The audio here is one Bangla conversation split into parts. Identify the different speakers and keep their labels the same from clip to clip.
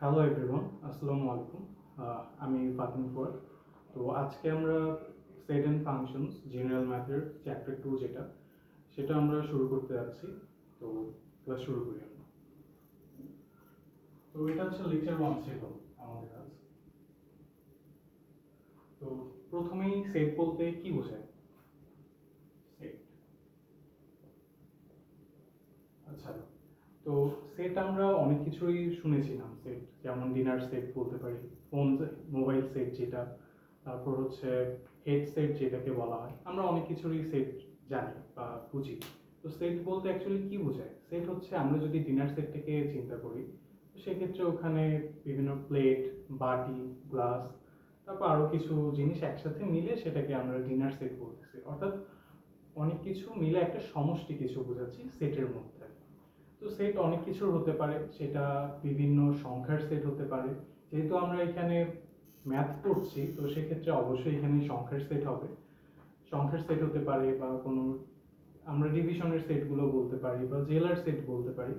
Speaker 1: হ্যালো এভরিওয়ান, আসসালামু আলাইকুম। আমি ফাতিম ফুয়াদ। তো আজকে আমরা সেট অ্যান্ড ফাংশনস জেনারেল ম্যাথের চ্যাপ্টার 2 সেটা আমরা শুরু করতে যাচ্ছি। তো ক্লাস শুরু করি আমরা। তো এটা হচ্ছে লেকচার 1 ছিল আমাদের আজ। তো প্রথমেই সেট বলতে কি বোঝায়? সেট, আচ্ছা। তো সেট আমরা অনেক কিছুই শুনেছিলাম। সেট যেমন ডিনার সেট বলতে পারি, ফোন মোবাইল সেট যেটা, তারপর হচ্ছে হেডসেট যেটাকে বলা হয়। আমরা অনেক কিছুরই সেট জানি বা বুঝি। তো সেট বলতে অ্যাকচুয়ালি কি বোঝায়? সেট হচ্ছে আমরা যদি ডিনার সেটটাকে চিন্তা করি, তো সেক্ষেত্রে ওখানে বিভিন্ন প্লেট, বাটি, গ্লাস, তারপর আরও কিছু জিনিস একসাথে মিলে সেটাকে আমরা ডিনার সেট বলতেছি। অর্থাৎ অনেক কিছু মিলে একটা সমষ্টি কিছু বোঝাচ্ছি সেটের মধ্যে। তো সেট অনেক কিছুর হতে পারে, সেটা বিভিন্ন সংখ্যার সেট হতে পারে। যেহেতু আমরা এখানে ম্যাথ পড়ছি, তো সেক্ষেত্রে অবশ্যই এখানে সংখ্যার সেট হবে। সংখ্যার সেট হতে পারে বা কোনো আমরা ডিভিশনের সেটগুলো বলতে পারি বা জেলার সেট বলতে পারি।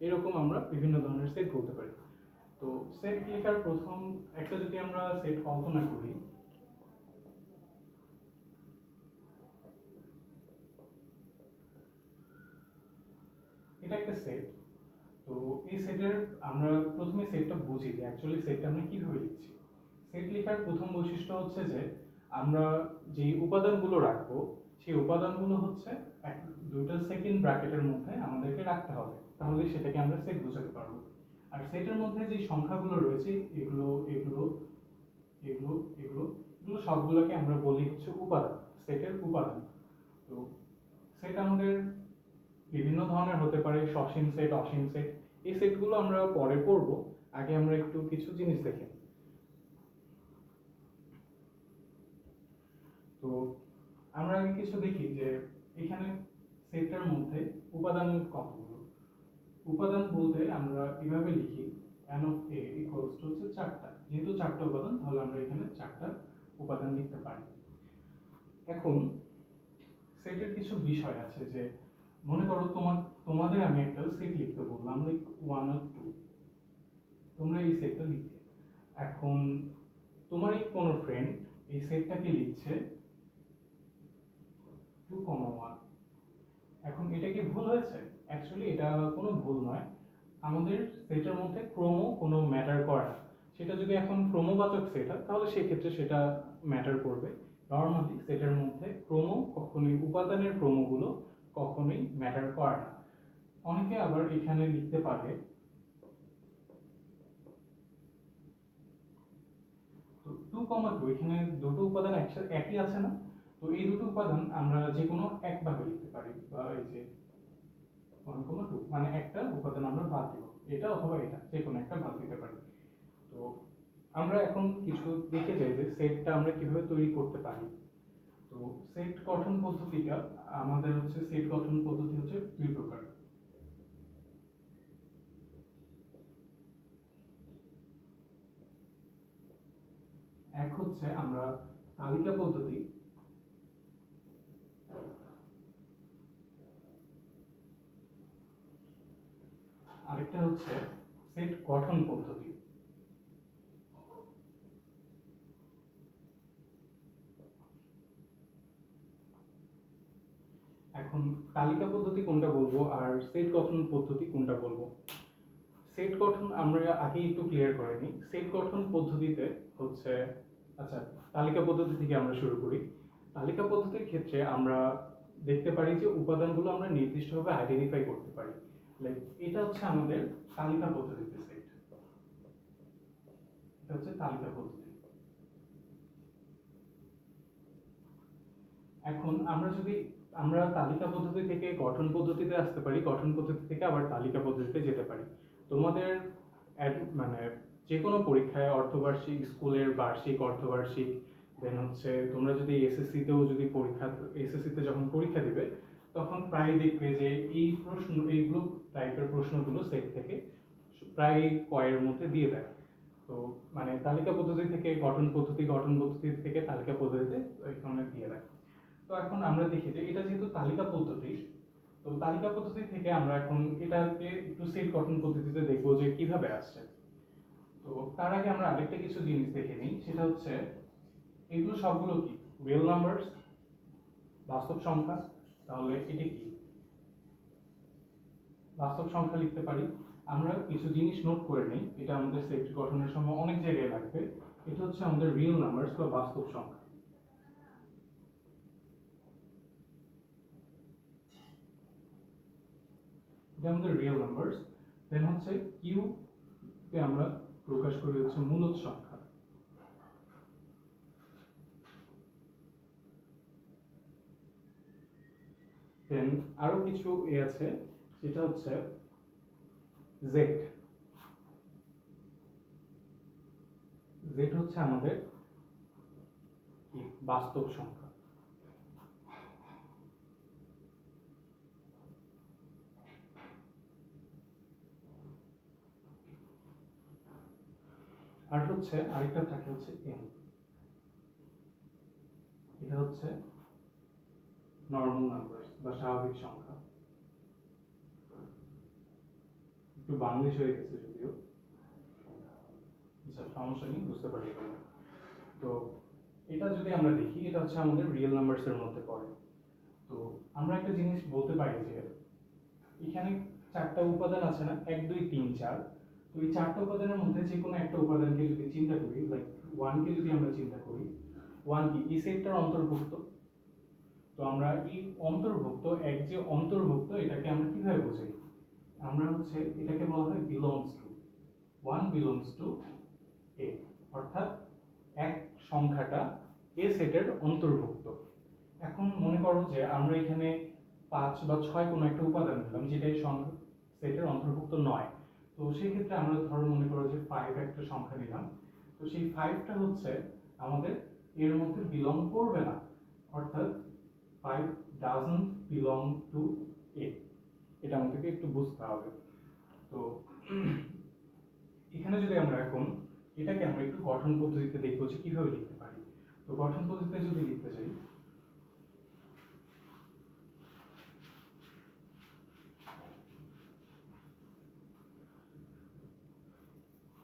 Speaker 1: এরকম আমরা বিভিন্ন ধরনের সেট বলতে পারি। তো সেট লেখার প্রথম একটা যদি আমরা সেট কল্পনা করি, এটা একটা সেট। তো এই সেটের আমরা প্রথমে সেটটা বুঝি যে অ্যাকচুয়ালি সেটটা আমরা কিভাবে লিখছি। সেট লেখার প্রথম বৈশিষ্ট্য হচ্ছে যে আমরা যে উপাদানগুলো রাখবো, সেই উপাদানগুলো হচ্ছে দুটো সেকেন্ড ব্র্যাকেটের মধ্যে আমাদেরকে রাখতে হবে, তাহলে সেটাকে আমরা সেট বোঝাতে পারবো। আর সেটের মধ্যে যে সংখ্যাগুলো রয়েছে, এগুলো এগুলো এগুলো এগুলো এগুলো সবগুলোকে আমরা বলি হচ্ছে উপাদান, সেটের উপাদান। তো সেট আমাদের বিভিন্ন ধরনের হতে পারে, সসীম সেট, অসীম সেট। এই সেটগুলো আমরা পরে পড়ব, আগে আমরা একটু কিছু জিনিস দেখে নিই। তো আমরা আগে কিছু দেখি যে এখানে সেটটার মধ্যে উপাদান কতগুলো। উপাদান বলতে আমরা কিভাবে লিখি, n of a equals to হচ্ছে 4টা। যেহেতু 4টা উপাদান, তাহলে আমরা এখানে 4টা উপাদান লিখতে পারি। এখন সেটের কিছু বিষয় আছে, যে মনে করো তোমাদের আমি একটা সেট লিখতে বললাম, লাইক 1 or 2, তোমরা এই সেটটা লিখবে। এখন তোমারই কোনো ফ্রেন্ড এই সেটটাকে লিখছে 2,1। এখন এটা কি ভুল হয়েছে? অ্যাকচুয়ালি এটা কোনো ভুল নয়। আমাদের সেটের মধ্যে ক্রম কোনো ম্যাটার করে না। সেটা যদি এখন ক্রমবাচক সেট হয়, তাহলে সেক্ষেত্রে সেটা ম্যাটার করবে। নর্মালি সেটের মধ্যে ক্রম কখনোই, উপাদানের ক্রমগুলো কখনোই ম্যাটার করে না। অনেকে আবার এখানে লিখতে পারে, তো 2,2, এখানে দুটো উপাদান একসাথে একই আছে না? তো এই দুটো উপাদান আমরা যে কোনো একভাবে লিখতে পারি, বা এই যে 1,2 মানে একটা উপাদান আমরা বাদ দিব, এটা অথবা এটা, যে কোনো একটা বাদ দিতে পারি। তো আমরা এখন কিছু দেখে যাই যে সেটটা আমরা কিভাবে তৈরি করতে পারি। তো সেট গঠন পদ্ধতিটা, আমাদের হচ্ছে সেট গঠন পদ্ধতি হচ্ছে দুই প্রকার। এক হচ্ছে আমরা তালিকা পদ্ধতি, আরেকটা হচ্ছে সেট গঠন পদ্ধতি। এখন তালিকা পদ্ধতি কোনটা বলবো আর সেট গঠন পদ্ধতি কোনটা বলবো? সেট গঠন আমরা আগে একটু ক্লিয়ার করে নিই। সেট গঠন পদ্ধতিতে হচ্ছে, আচ্ছা, তালিকা পদ্ধতি থেকে আমরা শুরু করি। তালিকা পদ্ধতির ক্ষেত্রে আমরা দেখতে পারি যে উপাদানগুলো আমরা নির্দিষ্টভাবে আইডেন্টিফাই করতে পারি। লাইক এটা হচ্ছে আমাদের তালিকা পদ্ধতিতে সেট, এটা হচ্ছে তালিকা পদ্ধতি। এখন আমরা তালিকা পদ্ধতি থেকে গঠন পদ্ধতিতে আসতে পারি, গঠন পদ্ধতি থেকে আবার তালিকা পদ্ধতিতে যেতে পারি। তোমাদের মানে যে কোনো পরীক্ষায়, অর্ধবার্ষিক, স্কুলের বার্ষিক, অর্ধবার্ষিক, দেন হচ্ছে তোমরা যদি এসএসসিতেও যদি এসএসসিতে যখন পরীক্ষা দিবে, তখন প্রায় দেখবে যে এইগুলো টাইপের প্রশ্নগুলো সেট থেকে প্রায় কয়ের মধ্যে দিয়ে দেয়। তো মানে তালিকা পদ্ধতি থেকে গঠন পদ্ধতি, গঠন পদ্ধতি থেকে তালিকা পদ্ধতিতে ওইখানে দিয়ে দেয়। তো এখন আমরা দেখি যে এটা যেহেতু তালিকা পদ্ধতি, তো তালিকা পদ্ধতি থেকে আমরা এখন এটাকে একটু সেট গঠন পদ্ধতিতে দেখবো যে কিভাবে আসছে। তো তার আগে আমরা আরেকটা কিছু জিনিস দেখে নিই, সেটা হচ্ছে এগুলো সবগুলো কি রিয়েল নাম্বারস, বাস্তব সংখ্যা। তাহলে এটা কি বাস্তব সংখ্যা লিখতে পারি। আমরা কিছু জিনিস নোট করে নিই, এটা আমাদের সেট গঠনের সময় অনেক জায়গায় লাগবে। এটা হচ্ছে আমাদের রিয়েল নাম্বারস বা বাস্তব সংখ্যা। এটা আমাদের রিয়েল নাম্বারস। দেন হচ্ছে কিউ কে আমরা প্রকাশ করি হচ্ছে মূলদ সংখ্যা। দেন আরো কিছু আছে, সেটা হচ্ছে জেড। জেড হচ্ছে আমাদের কি বাস্তব সংখ্যা। আর হচ্ছে আরেকটা থাকে হচ্ছে এন, এটা হচ্ছে নরমাল নাম্বার বা স্বাভাবিক সংখ্যা। একটু বাংলিশ হয়ে গেছে যদিও, আচ্ছা সমস্যা নেই, বুঝতে পারি। তো এটা যদি আমরা দেখি, এটা হচ্ছে আমাদের রিয়েল নাম্বারস এর মধ্যে পড়ে। তো আমরা একটা জিনিস বলতে পারি যে এখানে চারটা উপাদান আছে না, 1 2 3 4। তো এই চারটা উপাদানের মধ্যে যে কোনো একটা উপাদানকে যদি চিন্তা করি, লাইক 1 কে যদি আমরা চিন্তা করি, 1 কি এই সেটটার অন্তর্ভুক্ত। তো আমরা এই অন্তর্ভুক্ত, এক যে অন্তর্ভুক্ত, এটাকে আমরা কিভাবে বোঝাই? আমরা হচ্ছে এটাকে বলা হয় বিলংস টু, 1 বিলংস টু এ, অর্থাৎ এক সংখ্যাটা এ সেটের অন্তর্ভুক্ত। এখন মনে করো যে আমরা এখানে 5 বা 6 কোনো একটা উপাদান নিলাম যেটা এই সেটের অন্তর্ভুক্ত নয়। তো সেই ক্ষেত্রে আমরা ধরো মনে করো যে 5 একটা সংখ্যা নিলাম। তো সেই 5টা হচ্ছে আমাদের এর মধ্যে বিলং করবে না, অর্থাৎ 5 ডাজন্ট বিলং টু এ। এটা আমাদেরকে একটু বুঝতে হবে। তো এখানে যদি আমরা এখন এটাকে আমরা একটু গঠন পদ্ধতিতে দেখবো যে কিভাবে লিখতে পারি। তো গঠন পদ্ধতিতে যদি লিখতে চাই,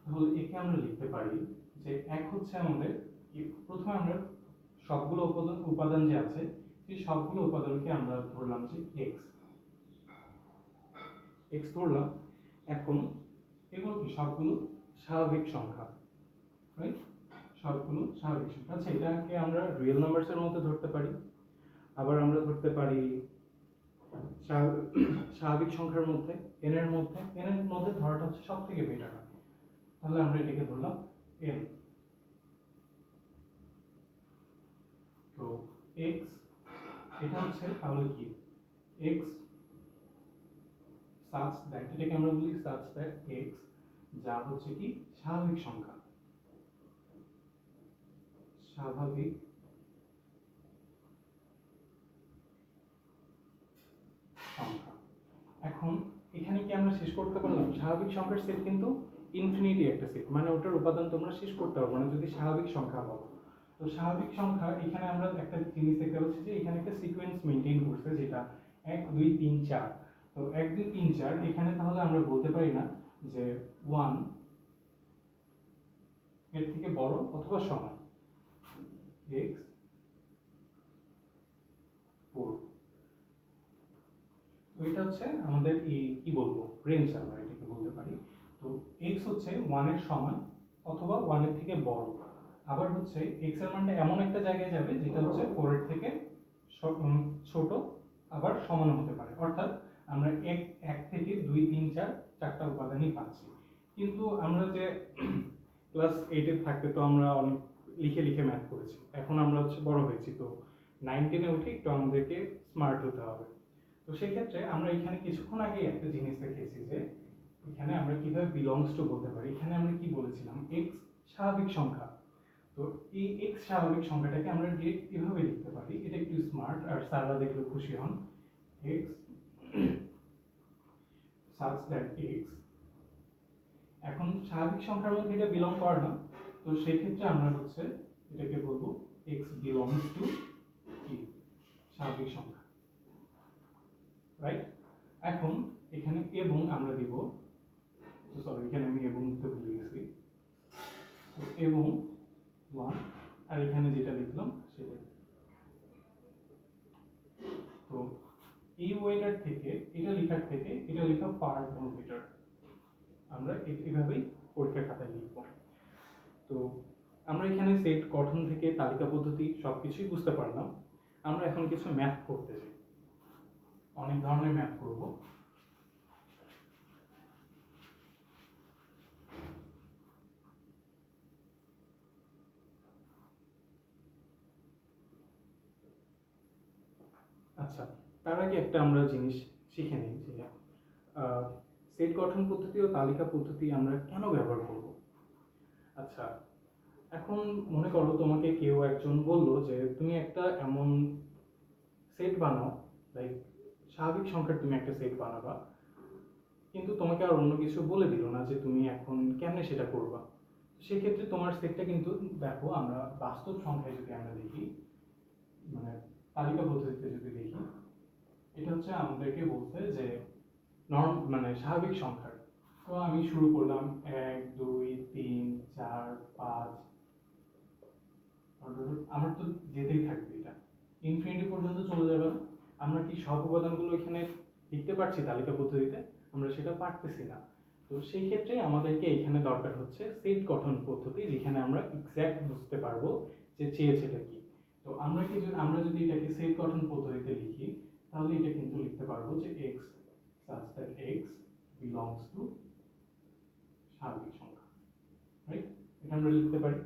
Speaker 1: তাহলে একে আমরা লিখতে পারি যে এক হচ্ছে আমাদের প্রথমে আমরা সবগুলো উপাদান যে আছে সেই সবগুলো উপাদানকে আমরা ধরলাম যে এক্স, এক্স ধরলাম। এখন এগুলো কি সবগুলো স্বাভাবিক সংখ্যা, রাইট? সবগুলো স্বাভাবিক সংখ্যা। আচ্ছা, এটাকে আমরা রিয়েল নাম্বারস এর মধ্যে ধরতে পারি, আবার আমরা ধরতে পারি স্বাভাবিক সংখ্যার মধ্যে, এন এর মধ্যে। এন এর মধ্যে ধরাটা হচ্ছে সব থেকে বেটার। তাহলে আমরা এটাকে ধরলাম এন। তো এক্স এটা হচ্ছে তাহলে কি এক্স সাচ দ্যাট, এটাকে আমরা বলি সাচ দ্যাট এক্স, যা হচ্ছে কি স্বাভাবিক সংখ্যা, স্বাভাবিক সংখ্যা। এখন এখানে কি আমরা শেষ করতে পারলাম? স্বাভাবিক সংখ্যার সেট কিন্তু ইনফিনিটি একটা সেট, মানে ওটার উপাদান তোমরা শেষ করতে পারবে না যদি স্বাভাবিক সংখ্যা বলো। তো স্বাভাবিক সংখ্যা এখানে আমরা একটা জিনিস দেখতে পাচ্ছি যে এখানে একটা সিকোয়েন্স মেনটেন করছে, যেটা 1 2 3 4। তো 1 2 3 4 এখানে তাহলে আমরা বলতে পারি না যে 1 এর থেকে বড় অথবা সমান x 4। তো এটা হচ্ছে আমাদের এই কি বলবো রেঞ্জ, আমরা এটাকে বলতে পারি। তো x হচ্ছে 1 এর সমান অথবা 1 এর থেকে বড়। আবার হচ্ছে x এর মানটা এমন একটা জায়গায় যাবে যেটা হচ্ছে 4 এর থেকে ছোট, আবার সমান হতে পারে। অর্থাৎ আমরা এক থেকে 2 3 4 চারটা উপাদানই পাচ্ছি। কিন্তু আমরা যে ক্লাস 8 এ থাকতে তো আমরা অনেক লিখে লিখে ম্যাথ করেছি, এখন আমরা হচ্ছে বড় হয়েছি, তো 9 10 এ উঠে একটু আমাদেরকে স্মার্ট হতে হবে। তো সেই ক্ষেত্রে আমরা এখানে কিছুক্ষণ আগে একটা জিনিস দেখেছি যে এখানে আমরা কিভাবে বিলংস টু বলতে পারি। এখানে আমরা কি বলেছিলাম, x স্বাভাবিক সংখ্যা। তো এই x স্বাভাবিক সংখ্যাটাকে আমরা ডিরেক্ট কিভাবে লিখতে পারি, এটা একটু স্মার্ট, আর স্যাররা দেখলে খুশি হন। x such that x, এখন স্বাভাবিক সংখ্যার মধ্যে এটা বিলং করে না, তো সেই ক্ষেত্রে আমরা হচ্ছে এটাকে বলবো x belongs to কি স্বাভাবিক সংখ্যা, রাইট? এখন এখানে এবং আমরা দিব, সরি এখানে আমি এবং দিতে ভুলে গেছি, থেকে এটা লেখা পার মিটার, আমরা এভাবেই পরীক্ষার খাতায় লিখব। তো আমরা এখানে সেট গঠন থেকে তালিকা পদ্ধতি সবকিছুই বুঝতে পারলাম। আমরা এখন কিছু ম্যাথ করতে চাই, অনেক ধরনের ম্যাথ করব। আচ্ছা, তার আগে একটা আমরা জিনিস শিখে নিই যে সেট গঠন পদ্ধতি ও তালিকা পদ্ধতি আমরা কেন ব্যবহার করব। আচ্ছা, এখন মনে করো তোমাকে কেউ একজন বলল যে তুমি একটা এমন সেট বানাও, লাইক স্বাভাবিক সংখ্যার তুমি একটা সেট বানাবা, কিন্তু তোমাকে আর অন্য কিছু বলে দিল না যে তুমি এখন কেমনে সেটা করবা। সেক্ষেত্রে তোমার সেটটা কিন্তু, দেখো আমরা বাস্তব সংখ্যায় যদি আমরা দেখি, মানে তালিকা পদ্ধতিতে যদি দেখি, এটা হচ্ছে আমাদেরকে বলছে যে মানে স্বাভাবিক সংখ্যার। তো আমি শুরু করলাম 1 2 3 4 5, আমার তো যেতেই থাকবে, এটা ইনফিনিটি পর্যন্ত চলে যাবে। আমরা কি সব উপাদানগুলো এখানে লিখতে পারছি তালিকা পদ্ধতিতে? আমরা সেটা পারতেছি না। তো সেই ক্ষেত্রে আমাদেরকে এখানে দরকার হচ্ছে সেট গঠন পদ্ধতি, যেখানে আমরা এক্স্যাক্ট বুঝতে পারবো যে চেয়েছেটা কি। তো আমরা যদি এটাকে সেট গঠন পদ্ধতিতে লিখি, তাহলে এটা কিন্তু লিখতে পারবো যে x such that x belongs to স্বাভাবিক সংখ্যা, রাইট? এটা আমরা লিখতে পারি।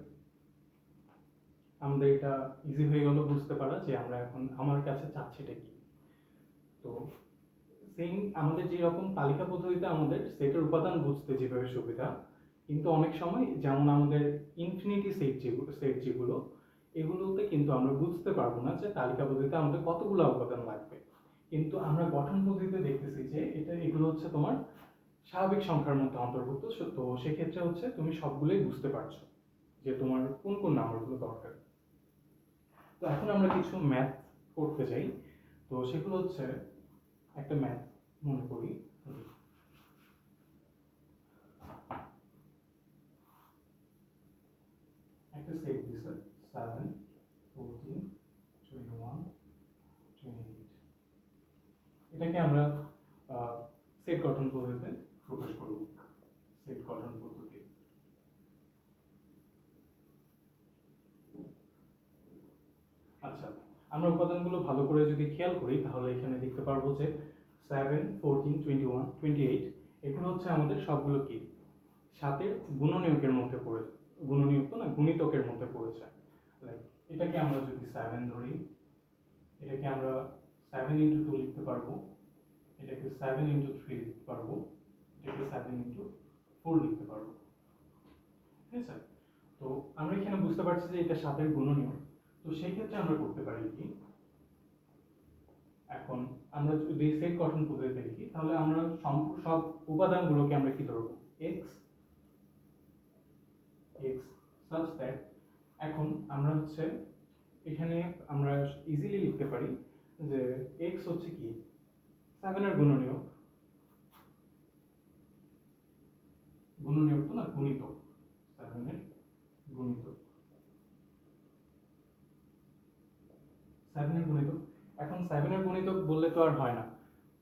Speaker 1: আমাদের এটা ইজি হয়ে গেল বুঝতে পারা যে আমরা এখন আমার কাছে চাচ্ছিটা কি। তো সেম আমাদের যেরকম তালিকা পদ্ধতিতে আমাদের সেটের উপাদান বুঝতে যেভাবে সুবিধা, কিন্তু অনেক সময় যেমন আমাদের ইনফিনিটি সেট যেগুলো, এগুলোতে কিন্তু আমরা বুঝতে পারবো না যে তালিকা পদ্ধতিতে আমাদের কতগুলো উপাদান লাগবে। কিন্তু আমরা গঠন পদ্ধতিতে দেখতেছি যে এগুলো হচ্ছে তোমার স্বাভাবিক সংখ্যার মধ্যে অন্তর্ভুক্ত। তো সেক্ষেত্রে হচ্ছে তুমি সবগুলোই বুঝতে পারছো যে তোমার কোন কোন নাম্বারগুলো দরকার। তো এখন আমরা কিছু ম্যাথ করতে চাই। তো সেগুলো হচ্ছে, একটা ম্যাথ মনে করি, একটা সেট দিছে 7 14 21 28, এটাকে আমরা সেট গঠন পদ্ধতিতে প্রকাশ করব। সেট গঠন পদ্ধতি, আচ্ছা, আমরা উপাদানগুলো ভালো করে যদি খেয়াল করি, তাহলে এখানে দেখতে পারবো যে 7 14 21 28 এগুলো হচ্ছে আমাদের সবগুলো কি সাতের গুণনীয়কের মধ্যে পড়েছে। গুণনীয়ক তো না, গুণিতকের মধ্যে পড়েছে। এটাকে আমরা যদি 7 ধরি, এটাকে আমরা 7 ইন্টু 2 লিখতে পারবো, এটাকে 7 ইন্টু 3 লিখতে পারবো, এটাকে 7 ইন্টু 4 লিখতে পারবো। ঠিক আছে? তো আমরা এখানে বুঝতে পারছি যে এটা সাতের গুণনীয়ক। তো সেই ক্ষেত্রে আমরা করতে পারি কি, এখন আমরা যদি সেট গঠন পদ্ধতিতে লিখি, তাহলে আমরা সব উপাদানগুলোকে আমরা কি ধরবো, x x such that, এখন আমরা হচ্ছে এখানে আমরা ইজিলি লিখতে পারি যে x হচ্ছে কি 7 এর গুণনীয়ক, গুণনীয়ক তো না, গুণিতক, 7 এর গুণিতক, 7 এর গুণিতক। এখন 7 এর গুণিতক বললে তো আর হয় না,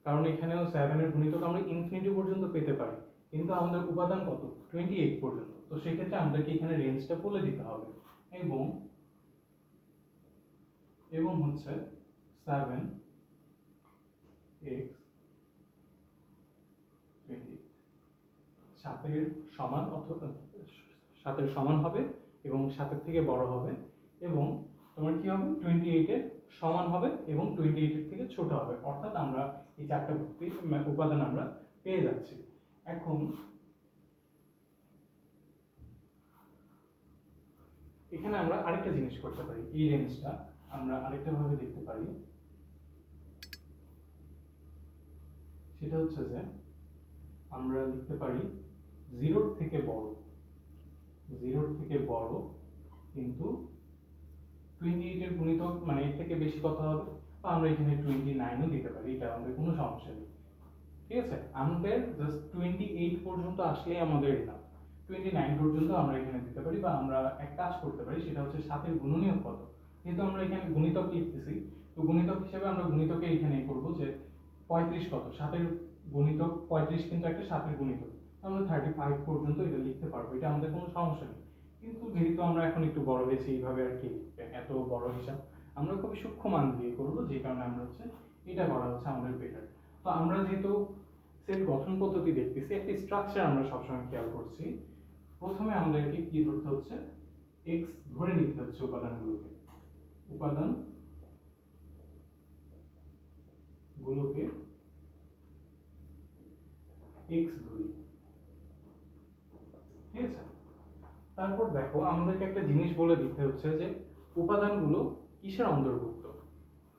Speaker 1: কারণ এখানেও 7 এর গুণিতক আমরা ইনফিনিটি পর্যন্ত পেতে পারি, কিন্তু আমাদের উপাদান কত, 28 পর্যন্ত। তো সেই ক্ষেত্রে আমাদেরকে এখানে রেঞ্জটা বলে দিতে হবে, এবং হচ্ছে 7 x 20 7 সমান, অথবা 7 সমান হবে এবং 7 থেকে বড় হবে, এবং তোমার কি হবে 28 সমান হবে এবং 28 থেকে ছোট হবে। অর্থাৎ আমরা এই চারটা উপাদান আমরা পেয়ে যাচ্ছি। এখন এখানে আমরা আরেকটা জিনিস করতে পারি, এই রেঞ্জটা আমরা আরেকটা ভাবে দেখতে পারি। সেটা হচ্ছে যে আমরা লিখতে পারি 0 থেকে বড়, 0 থেকে বড়, কিন্তু 28 এর গুণিতক মানে এর থেকে বেশি কত হবে, বা আমরা এখানে 29ও দিতে পারি, এটা আমাদের কোনো সমস্যা নেই। ঠিক আছে, আমাদের জাস্ট 28 পর্যন্ত আসলেই আমাদের না, 29 পর্যন্ত আমরা এখানে দিতে পারি, বা আমরা এক কাজ করতে পারি, সেটা হচ্ছে 7 এর গুণনীয়ক কত। যেহেতু আমরা এখানে গুণিতক লিখতেছি, তো গুণিতক হিসেবে আমরা গুণিতকে এখানে করব যে 35 কত, 7-এর গুণিতক 35 কিন্তু একটা 7-এর গুণিতক, আমরা 35 পর্যন্ত এটা লিখতে পারবো, এটা আমাদের কোনো সমস্যা নেই। কিন্তু যেহেতু আমরা এখন একটু বড় হয়েছি, এইভাবে আর কি এত বড় হিসাব আমরা খুবই সূক্ষ্ম মান দিয়ে করবো, যে কারণে আমরা হচ্ছে এটা করা হচ্ছে আমাদের বেটার। তো আমরা যেহেতু সেট গঠন পদ্ধতি দেখতেছি, একটা স্ট্রাকচার আমরা সবসময় খেয়াল করছি। প্রথমে আমাদেরকে কি ধরতে হচ্ছে, x ধরে নিতে হচ্ছে উপাদানগুলোকে, x ধরি, ঠিক আছে। তারপর দেখো আমাদেরকে একটা জিনিস বলে দিতে হচ্ছে যে উপাদানগুলো কিসের অন্তর্ভুক্ত।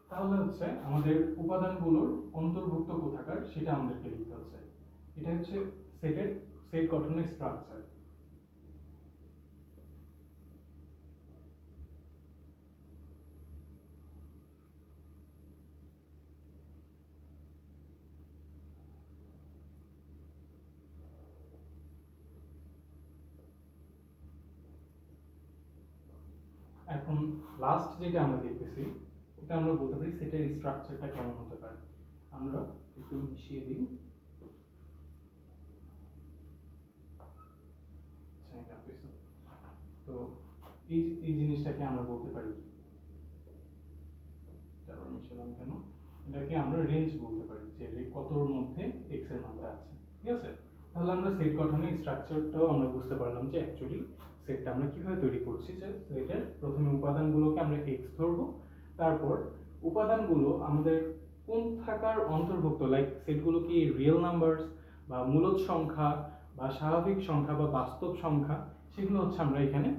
Speaker 1: তাহলে হচ্ছে আমাদের উপাদানগুলোর অন্তর্ভুক্ত কোথাকার সেটা আমাদেরকে লিখতে হচ্ছে। এটা হচ্ছে সেট গঠনের স্ট্রাকচার। এখন লাস্ট যেটা আমরা দেখতেছি, এটা আমরা বলতে পারি সেটের স্ট্রাকচারটা কেমন হতে পারে। আমরা একটু মিশিয়ে দিই, তো এই জিনিসটাকে আমরা বলতে পারি, তারপর মিশালাম কেন, এটাকে আমরা রেঞ্জ বলতে পারি, যে কতর মধ্যে x এর মানটা আছে, ঠিক আছে। তাহলে আমরা সেট গঠনের স্ট্রাকচারটাও আমরা বুঝতে পারলাম যে অ্যাকচুয়ালি সেটটা আমরা কিভাবে তৈরি করছি। যে সেটের প্রথমে উপাদানগুলোকে আমরা x ধরবো, তারপর উপাদানগুলো আমাদের কোন থাকার অন্তর্ভুক্ত, লাইক সেটগুলো কি রিয়েল নাম্বারস বা মূলদ সংখ্যা বা স্বাভাবিক সংখ্যা বা বাস্তব সংখ্যা, সেগুলো হচ্ছে আমরা এখানে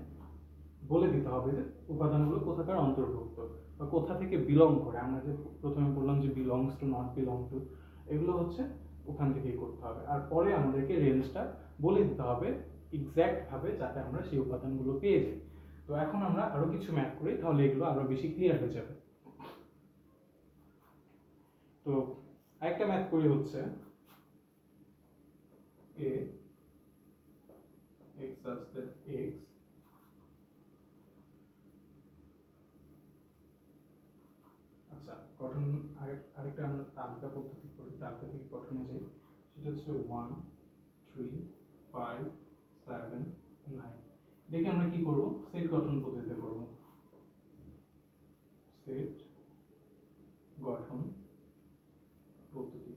Speaker 1: বলে দিতে হবে যে উপাদানগুলো কোথাকার অন্তর্ভুক্ত বা কোথা থেকে বিলং করে। আমরা যে প্রথমে বললাম যে belongs to, not belong to, এগুলো হচ্ছে ওখান থেকেই করতে হবে। আর পরে আমাদেরকে রেঞ্জটা বলে দিতে হবে এক্স্যাক্ট ভাবে, যাতে আমরা সেই উপাদানগুলো পেয়ে যাই। তো এখন আমরা আরো কিছু ম্যাথ করি, তাহলে এগুলো আরো বেশি ক্লিয়ার হয়ে যাবে। তো আরেকটা ম্যাথ করি হচ্ছে a x such that x গঠন, আরেকটা আমরা তালিকা পদ্ধতি করি, তালিকা থেকে গঠনে যাই, সেটা হচ্ছে 1 3 5 7 9। দেখে আমরা কি করব, সেট গঠন পদ্ধতিতে করব, সেট গঠন পদ্ধতি।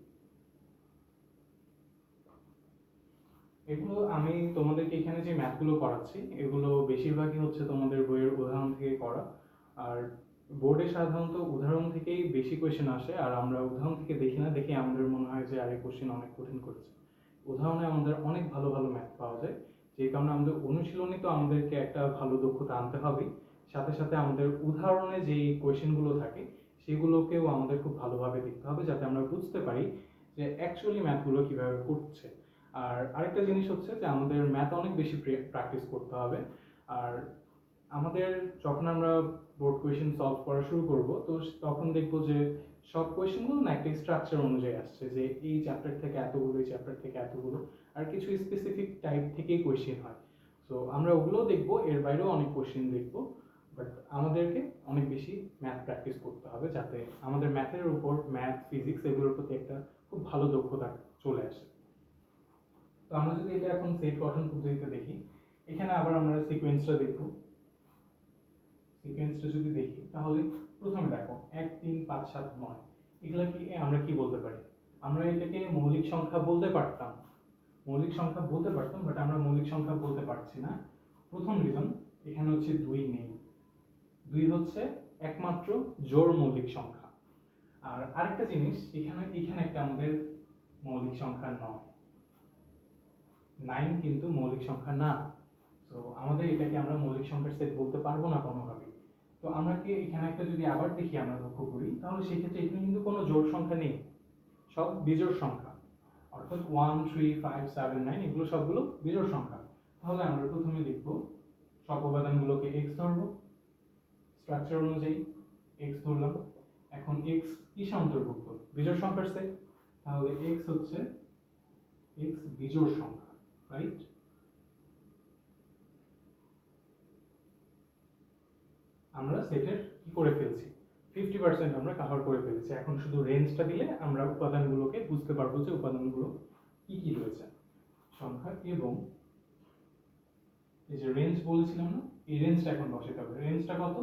Speaker 1: এগুলো আমি তোমাদেরকে এখানে যে ম্যাথগুলো করাচ্ছি, এগুলো বেশিরভাগই হচ্ছে তোমাদের বইয়ের উদাহরণ থেকে করা। আর বোর্ডে সাধারণত উদাহরণ থেকেই বেশি কোয়েশ্চেন আসে, আর আমরা উদাহরণ থেকে দেখি না, দেখে আমাদের মনে হয় যে আরে কোশ্চেন অনেক কঠিন করেছে। উদাহরণে আমাদের অনেক ভালো ভালো ম্যাথ পাওয়া যায়, যে কারণে আমাদের অনুশীলনে তো আমাদেরকে একটা ভালো দক্ষতা আনতে হবে, সাথে সাথে আমাদের উদাহরণে যে কোয়েশ্চেনগুলো থাকে সেগুলোকেও আমাদের খুব ভালোভাবে দেখতে হবে, যাতে আমরা বুঝতে পারি যে অ্যাকচুয়ালি ম্যাথগুলো কিভাবে করছে। আর আরেকটা জিনিস হচ্ছে যে আমাদের ম্যাথ অনেক বেশি প্র্যাকটিস করতে হবে। আর আমাদের যখন আমরা বোর্ড কোয়েশ্চেন সলভ করা শুরু করব, তো তখন দেখবো যে সব কোয়েশ্চেনগুলো না একটা স্ট্রাকচার অনুযায়ী আসছে, যে এই চ্যাপ্টার থেকে এতগুলো, এই চ্যাপ্টার থেকে এতগুলো, আর কিছু স্পেসিফিক টাইপ থেকেই কোয়েশ্চেন হয়। সো আমরা ওগুলোও দেখবো, এর বাইরেও অনেক কোয়েশ্চেন দেখবো, বাট আমাদেরকে অনেক বেশি ম্যাথ প্র্যাকটিস করতে হবে, যাতে আমাদের ম্যাথের উপর, ম্যাথ ফিজিক্স এগুলোর প্রতি একটা খুব ভালো দক্ষতা চলে আসে। তো আমরা যদি এটা এখন সেট গঠন পদ্ধতিতে দেখি, এখানে আবার আমরা সিকোয়েন্সটা দেখব। সিকোয়েন্সটা যদি দেখি, তাহলে প্রথমে দেখো 1 3 5 7 9, এগুলা কি আমরা কি বলতে পারি, আমরা এটাকে মৌলিক সংখ্যা বলতে পারতাম, বাট আমরা মৌলিক সংখ্যা বলতে পারছি না। প্রথম রিজন, এখানে হচ্ছে 2 নেই, 2 হচ্ছে একমাত্র জোড় মৌলিক সংখ্যা। আর আরেকটা জিনিস, এখানে একটা আমাদের মৌলিক সংখ্যা নয়, 9 কিন্তু মৌলিক সংখ্যা না। তো আমাদের এটাকে আমরা মৌলিক সংখ্যার সেট বলতে পারবো না কোনোভাবেই। তো আমরা কি এখানে একটা যদি আবার দেখি, আমরা লক্ষ্য করি, তাহলে সেক্ষেত্রে এখানে কিন্তু কোনো জোড় সংখ্যা নেই, সব বিজোড় সংখ্যা, অর্থাৎ 1 3 5 7 9 এগুলো সবগুলো বিজোড় সংখ্যা। তাহলে আমরা প্রথমে লিখব সব উপাদানগুলোকে x ধরবো, স্ট্রাকচার অনুযায়ী x ধরলাম। এখন x কিসের অন্তর্ভুক্ত, বিজোড় সংখ্যার সেট, তাহলে x হচ্ছে x বিজোড় সংখ্যা, রাইট। আমরা সেটের কি করে ফেলছি, 50% আমরা কভার করে ফেলেছি। এখন শুধু রেঞ্জটা দিলে আমরা উপাদানগুলোকে বুঝতে পারবো যে উপাদানগুলো কি কি রয়েছে সংখ্যা। এবং এই যে রেঞ্জ বলেছিলাম না, এই রেঞ্জটা এখন বসাতে হবে। রেঞ্জটা কত?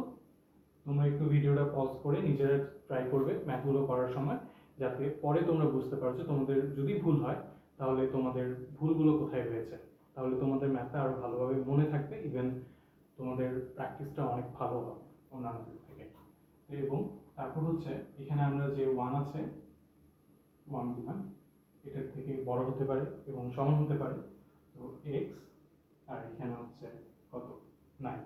Speaker 1: তোমরা একটু ভিডিওটা পজ করে নিজেরা ট্রাই করবে ম্যাথগুলো করার সময়, যাতে পরে তোমরা বুঝতে পারছো। তোমাদের যদি ভুল হয় তাহলে তোমাদের ভুলগুলো কোথায় হয়েছে, তাহলে তোমাদের ম্যাথটা আরো ভালোভাবে মনে থাকবে। ইভেন তোমাদের প্র্যাকটিসটা অনেক ভালো হবে অন্যান্যদের থেকে। এবং তারপর হচ্ছে এখানে আমরা যে 1 আছে, 1 দিলাম, এটার থেকে বড় হতে পারে এবং সমান হতে পারে। তো x, আর এখানে হচ্ছে কত, 9।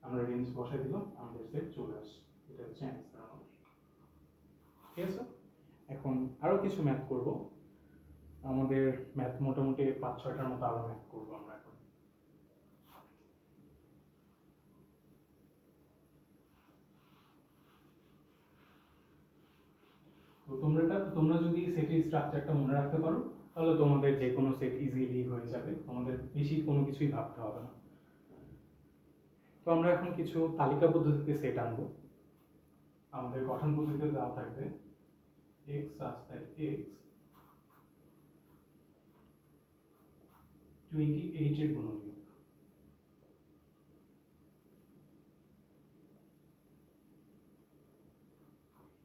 Speaker 1: আমরা রেঞ্জ বসাই দিলাম, আমাদের সেট চলে আসে। এটা হচ্ছে অ্যান্সার আমাদের। ঠিক আছে, এখন আরো কিছু ম্যাথ করব। আমাদের ম্যাথ মোটামুটি 5-6টার মতো আরো ম্যাথ করবো আমরা এখন। তো তোমরা যদি সেটের স্ট্রাকচারটা মনে রাখতে পারো তাহলে তোমাদের যে কোনো সেট ইজিলি হয়ে যাবে, তোমাদের বেশি কোনো কিছুই ভাবতে হবে না। তো আমরা এখন কিছু তালিকা পদ্ধতিতে সেট আনবো। আমাদের গঠন পদ্ধতিতে দেওয়া থাকবে x such that x 28 এর গুণনীয়ক।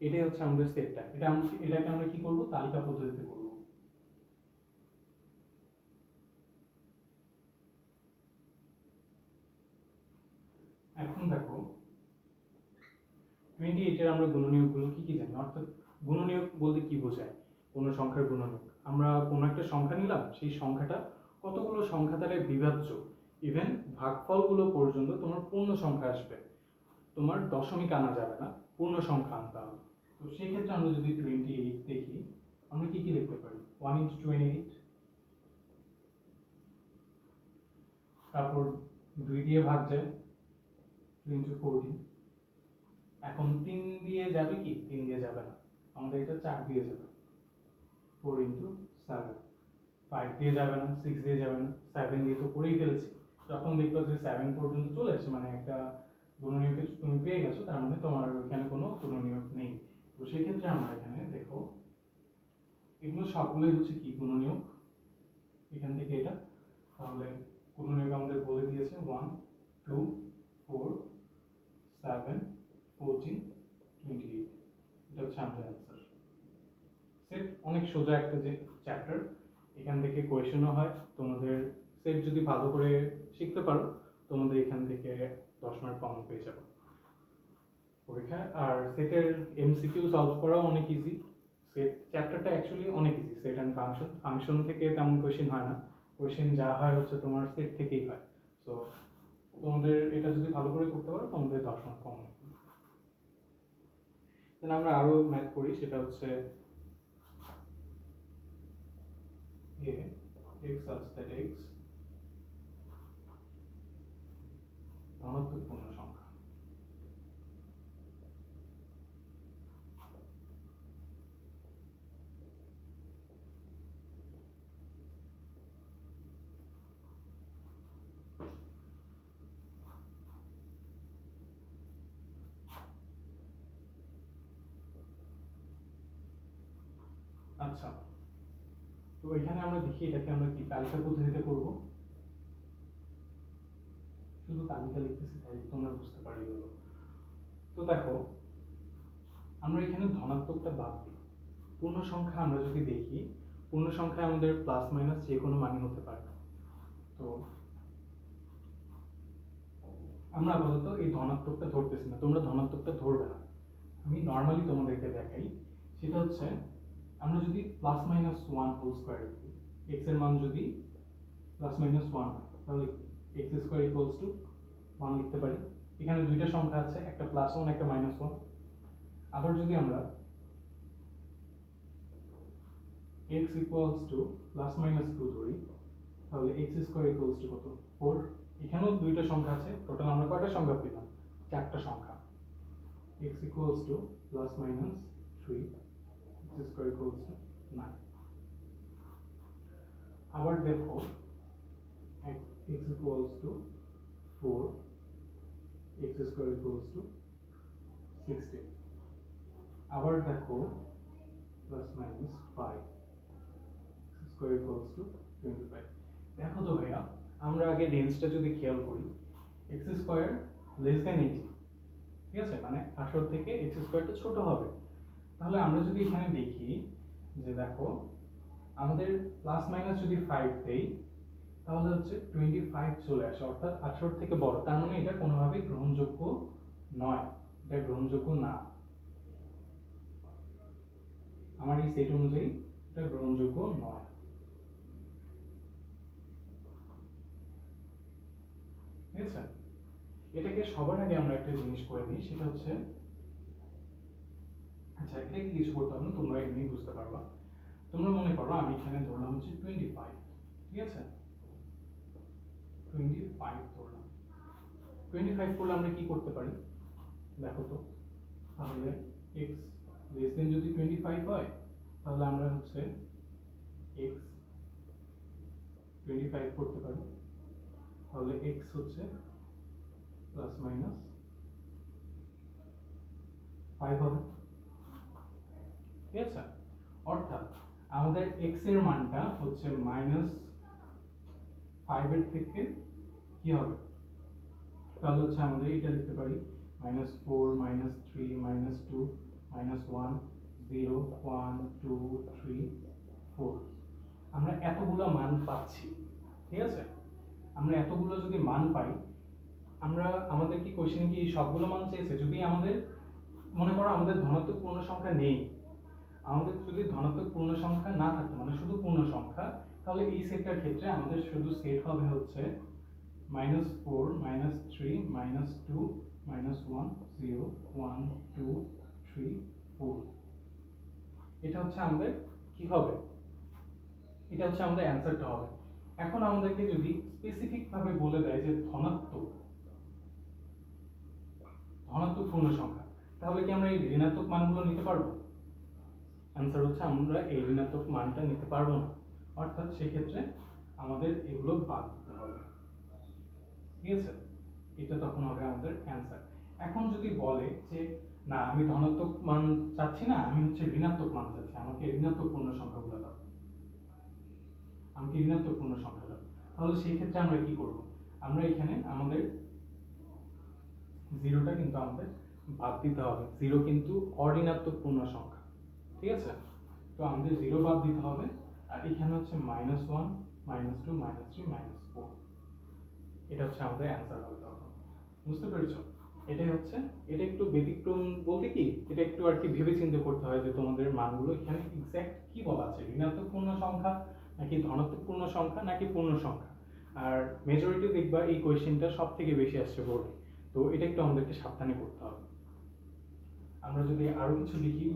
Speaker 1: এটাই হচ্ছে আমাদের সেটটা। এটাকে আমরা কি করব, তালিকা পদ্ধতিতে করব। এখন দেখো 28 এর আমরা গুণনীয়কগুলো কি কি জানি, অর্থাৎ গুণনীয়ক বলতে কি বোঝায়, কোনো সংখ্যার গুণনীয়ক। আমরা কোনো একটা সংখ্যা নিলাম, সেই সংখ্যাটা কতগুলো সংখ্যা দ্বারা বিভাজ্য, ইভেন ভাগফলগুলো পর্যন্ত তোমার পূর্ণ সংখ্যা আসবে, তোমার দশমিক আনা যাবে না, পূর্ণ সংখ্যা আনতে হবে। তো সেই ক্ষেত্রে আমরা যদি 28 দেখি, আমরা কি কি লিখতে পারি, 1 into 28, তারপর 2 দিয়ে ভাগ যায়, 2 into 14। এখন 3 দিয়ে যাবে কি, 3 দিয়ে যাবে না, আমাদের এটা 4 দিয়ে যাবে, 4 into 7। 5 দিয়ে যাবে না, 6 দিয়ে যাবে না, 7 দিয়ে তো করেই ফেলেছি। যখন দেখবে যে 7 পর্যন্ত চলে আসে, মানে একটা গুণনীয়ক তুমি পেয়ে গেছো, তার মানে তোমার এখানে কোনো গুণনীয়ক নেই। তো সেই ক্ষেত্রে আমরা এখানে দেখো এগুলো সবগুলোই হচ্ছে কি গুণনীয়ক, এখান থেকে এটা। তাহলে গুণনীয়ক আমাদের বলে দিয়েছে 1 2 4 7 14 28। এটা হচ্ছে আমাদের অ্যান্সার। সেট অনেক সোজা একটা যে চ্যাপ্টার, এখান থেকে কোয়েশনও হয়। তোমাদের সেট যদি ভালো করে শিখতে পারো, তোমাদের এখান থেকে 10 মার্ক কমন পেয়ে যাবে পরীক্ষায়। আর সেটের এমসিকিউ সলভ করাও অনেক ইজি। সেট চ্যাপ্টারটা অ্যাকচুয়ালি অনেক ইজি। সেট অ্যান্ড ফাংশন থেকে তেমন কোয়েশ্চেন হয় না, কোয়েশ্চেন যা হয় হচ্ছে তোমার সেট থেকেই হয়। সো তোমাদের এটা যদি ভালো করে করতে পারো, তোমাদের 10 মার্ক কমন। দেন আমরা আরো ম্যাথ করি, সেটা হচ্ছে x such that x ধনাত্মক পূর্ণ সংখ্যা। আচ্ছা, তো এখানে আমরা দেখি এটাকে আমরা কি তালিকা পদ্ধতিতে করব। শুধু তালিকা লিখতেছি তাই তোমরা বুঝতে পারি হলো। তো দেখো আমরা এখানে ধনাত্মকটা বাদ দিই। পূর্ণ সংখ্যা আমরা যদি দেখি, পূর্ণ সংখ্যা আমাদের প্লাস মাইনাস যে কোনো মানই হতে পারে। তো আমরা আপাতত এই ধনাত্মকটা ধরতেছি না, তোমরা ধনাত্মকটা ধরবে না। আমি নর্মালি তোমাদেরকে দেখাই, সেটা হচ্ছে আমরা যদি প্লাস মাইনাস 1 হোল স্কয়ার লিখি, x এর মান যদি প্লাস মাইনাস 1 হয়, তাহলে x স্কয়ার ইকুয়ালস টু 1 লিখতে পারি। এখানে দুইটা সংখ্যা আছে, একটা প্লাস 1 একটা মাইনাস 1। আবার যদি আমরা x equals to plus minus 2 ধরি, তাহলে x স্কয়ার ইকুয়ালস টু কত, 4। এখানেও দুইটা সংখ্যা আছে, টোটাল আমরা কয়টা সংখ্যা পেলাম, 4টা সংখ্যা। x equals to plus minus 3, x square equals to 9। আবার দেখো x equals to 4, x square equals to 16। আবার দেখো plus minus 5 square equals to 25। দেখো তো ভাইয়া, আমরা আগে রেঞ্জটা যদি খেয়াল করি, এক্স স্কোয়ার লেস দেন 18, ঠিক আছে, মানে 18 থেকে এক্স স্কোয়ারটা ছোট হবে। তাহলে আমরা যদি এখানে দেখি যে দেখো আমাদের প্লাস মাইনাস যদি 5 দেই তাহলে হচ্ছে 25 চলে আসে, অর্থাৎ 18 থেকে বড়। তার মানে এটা কোনোভাবেই গ্রহণযোগ্য নয়, এটা গ্রহণযোগ্য না। আমার এই সেট অনুযায়ী এটা গ্রহণযোগ্য নয়। ঠিক আছে, এটাকে সবার আগে আমরা একটা জিনিস করে দিই, সেটা হচ্ছে, আচ্ছা এটাকে কিছু করতে হবে না, তোমরা এমনি বুঝতে পারবা। তোমরা মনে করো আমি এখানে ধরলাম হচ্ছে 25, ঠিক আছে, 25 ধরলাম। 25 করলে আমরা কি করতে পারি দেখো তো, তাহলে x লেস দেন যদি 25 হয় তাহলে আমরা হচ্ছে x 25 করতে পারি, তাহলে x হচ্ছে প্লাস মাইনাস 5 হবে। ঠিক আছে, অর্থাৎ আমাদের x এর মানটা হচ্ছে -5 এর থেকে কি হবে, তাহলে হচ্ছে আমাদের এটা লিখতে পারি -4 -3 -2 -1 0 1 2 3 4। আমরা এতগুলো মান পাচ্ছি। ঠিক আছে, আমরা এতগুলো যদি মান পাই, আমরা আমাদের কি কোশ্চেনে কি সবগুলো মান চেয়েছে? যদি আমাদের মনে করো আমাদের ধনাত্মক পূর্ণ সংখ্যা নেই, আমাদের যদি ধনাত্মক পূর্ণ সংখ্যা না থাকতো, মানে শুধু পূর্ণ সংখ্যা, তাহলে এই সেটটার ক্ষেত্রে আমাদের শুধু সেট হবে হচ্ছে -4 -3 -2 -1 0 1 2 3 4। এটা হচ্ছে আমাদের কি হবে, এটা হচ্ছে আমাদের অ্যান্সারটা হবে। এখন আমাদেরকে যদি স্পেসিফিক ভাবে বলে দেয় যে ধনাত্মক পূর্ণ সংখ্যা, তাহলে কি আমরা এই ঋণাত্মক মানগুলো নিতে পারবো? অ্যান্সার হচ্ছে আমরা এই ঋণাত্মক মানটা নিতে পারবো না, অর্থাৎ সেক্ষেত্রে আমাদের এগুলো বাদ দিতে হবে। ঠিক আছে, এটা তখন হবে আমাদের অ্যান্সার। এখন যদি বলে যে না আমি ধনাত্মক মান চাচ্ছি না, আমি হচ্ছে ঋণাত্মক মান চাচ্ছি, আমাকে ঋণাত্মক পূর্ণ সংখ্যাগুলো দাও, আমাকে ঋণাত্মক পূর্ণ সংখ্যা দাও, তাহলে সেই ক্ষেত্রে আমরা কি করব? আমরা এখানে আমাদের জিরোটা কিন্তু আমাদের বাদ দিতে হবে। জিরো কিন্তু অঋণাত্মক পূর্ণ সংখ্যা। ঠিক আছে, তো আমাদের জিরো বাদ দিতে হবে। আর এখানে হচ্ছে -1 -2 -3 -4, এটা হচ্ছে আমাদের অ্যান্সার হবে তখন। বুঝতে পেরেছো? এটাই হচ্ছে, এটা একটু ব্যতিক্রম বলতে কি, এটা একটু আর কি ভেবে চিন্তে করতে হয় যে তোমাদের মানগুলো এখানে এক্স্যাক্ট কি বলা আছে, ঋণাত্মক পূর্ণ সংখ্যা নাকি ধনাত্মক পূর্ণ সংখ্যা নাকি পূর্ণ সংখ্যা। আর মেজরিটি দেখবা এই কোয়েশ্চেনটা সব থেকে বেশি আসছে বোর্ডে, তো এটা একটু আমাদেরকে সাবধানে করতে হবে। আমরা যদি আরো কিছু লিখি,